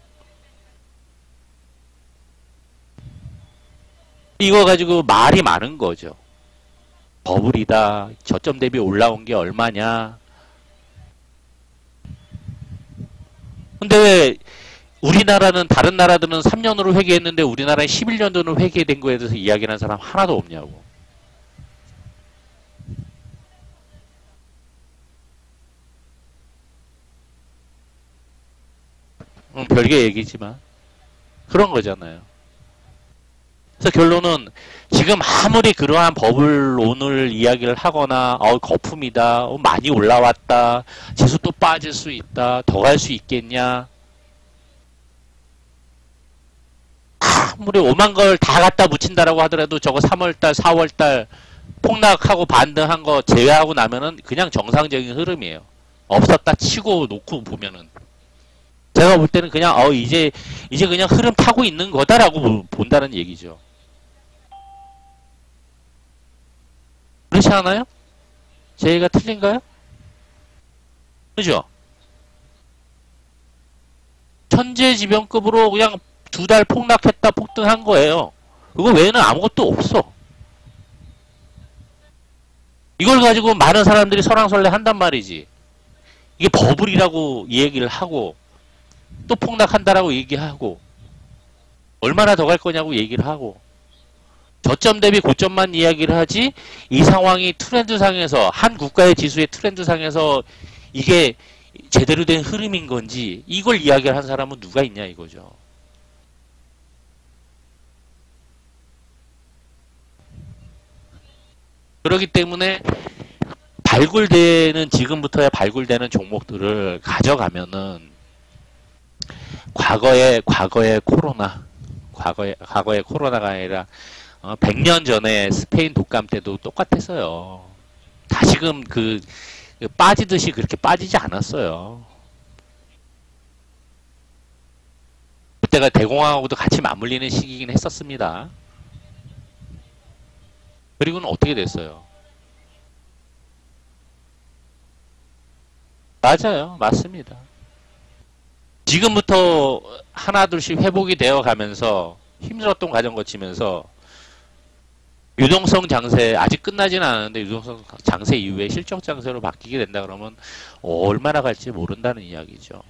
이거 가지고 말이 많은 거죠. 버블이다. 저점 대비 올라온 게 얼마냐. 근데 왜 우리나라는 다른 나라들은 3년으로 회계했는데 우리나라는 11년도로 회계된 거에 대해서 이야기하는 사람 하나도 없냐고. 별개 얘기지만 그런 거잖아요. 그래서 결론은 지금 아무리 그러한 버블론을 이야기를 하거나 거품이다, 많이 올라왔다, 지수 또 빠질 수 있다, 더 갈 수 있겠냐, 아무리 오만 걸 다 갖다 붙인다라고 하더라도 저거 3월달, 4월달 폭락하고 반등한 거 제외하고 나면은 그냥 정상적인 흐름이에요. 없었다 치고 놓고 보면은 제가 볼 때는 그냥 이제 그냥 흐름 타고 있는 거다라고 본다는 얘기죠. 그렇지 않아요? 제 얘기가 틀린가요? 그죠? 천재지변급으로 그냥 2달 폭락했다 폭등한 거예요. 그거 외에는 아무것도 없어. 이걸 가지고 많은 사람들이 설왕설래 한단 말이지. 이게 버블이라고 얘기를 하고 또 폭락한다라고 얘기하고 얼마나 더 갈 거냐고 얘기를 하고 저점 대비 고점만 이야기를 하지 이 상황이 트렌드상에서 한 국가의 지수의 트렌드상에서 이게 제대로 된 흐름인 건지 이걸 이야기를 한 사람은 누가 있냐 이거죠. 그렇기 때문에 발굴되는 지금부터야 발굴되는 종목들을 가져가면은 과거의 코로나가 아니라 100년 전에 스페인 독감 때도 똑같았어요. 다시금 빠지듯이 그렇게 빠지지 않았어요. 그때가 대공황하고도 같이 맞물리는 시기이긴 했었습니다. 그리고는 어떻게 됐어요? 맞아요. 맞습니다. 지금부터 하나둘씩 회복이 되어 가면서 힘들었던 과정 거치면서 유동성 장세 아직 끝나지는 않았는데 유동성 장세 이후에 실적 장세로 바뀌게 된다 그러면 얼마나 갈지 모른다는 이야기죠.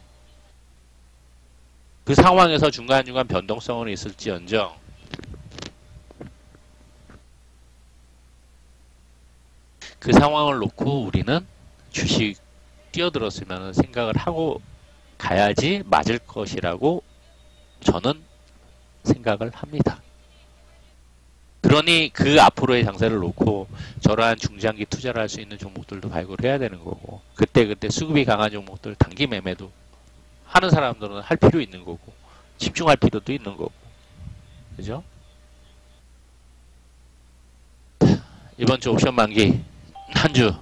그 상황에서 중간중간 변동성은 있을지언정 그 상황을 놓고 우리는 주식 뛰어들었으면 생각을 하고 가야지 맞을 것이라고 저는 생각을 합니다. 그러니 그 앞으로의 장세를 놓고 저러한 중장기 투자를 할 수 있는 종목들도 발굴해야 되는 거고 그때 수급이 강한 종목들 단기 매매도 하는 사람들은 할 필요 있는 거고 집중할 필요도 있는 거고 그죠? 이번 주 옵션 만기 한 주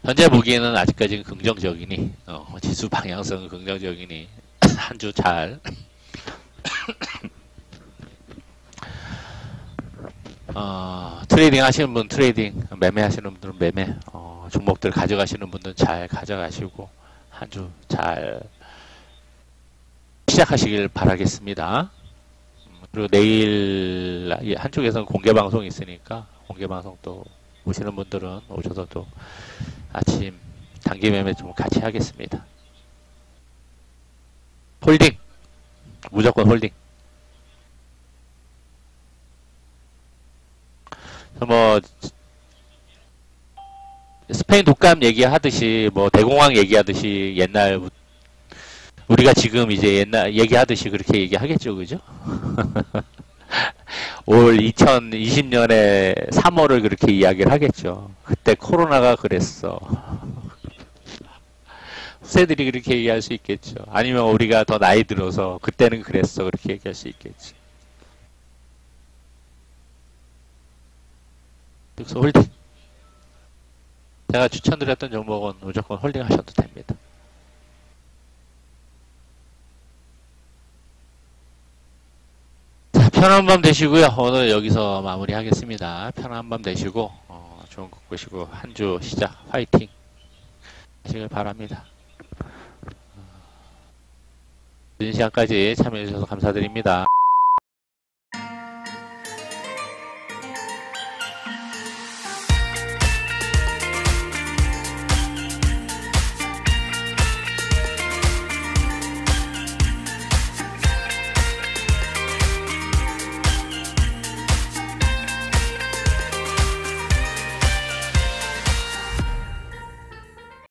현재 보기에는 아직까지는 긍정적이니 지수 방향성은 긍정적이니 한 주 잘 트레이딩 하시는 분 트레이딩 매매 하시는 분들은 매매 종목들 가져가시는 분들은 잘 가져가시고 한 주 잘 시작하시길 바라겠습니다. 그리고 내일 한쪽에서는 공개방송이 있으니까 공개방송 또 오시는 분들은 오셔서 또 아침 단기 매매 좀 같이 하겠습니다. 홀딩 무조건 홀딩. 뭐 스페인 독감 얘기하듯이 뭐 대공황 얘기하듯이 옛날 우리가 지금 이제 옛날 얘기하듯이 그렇게 얘기하겠죠, 그죠? 올 2020년에 3월을 그렇게 이야기를 하겠죠. 그때 코로나가 그랬어. 후세들이 그렇게 얘기할 수 있겠죠. 아니면 우리가 더 나이 들어서 그때는 그랬어. 그렇게 얘기할 수 있겠지. 그래서 홀딩. 제가 추천드렸던 종목은 무조건 홀딩 하셔도 됩니다. 자, 편한 밤 되시고요. 오늘 여기서 마무리하겠습니다. 편한 밤 되시고 좋은 것 보시고 한 주 시작 화이팅 하시길 바랍니다. 늦은 시간까지 참여해 주셔서 감사드립니다.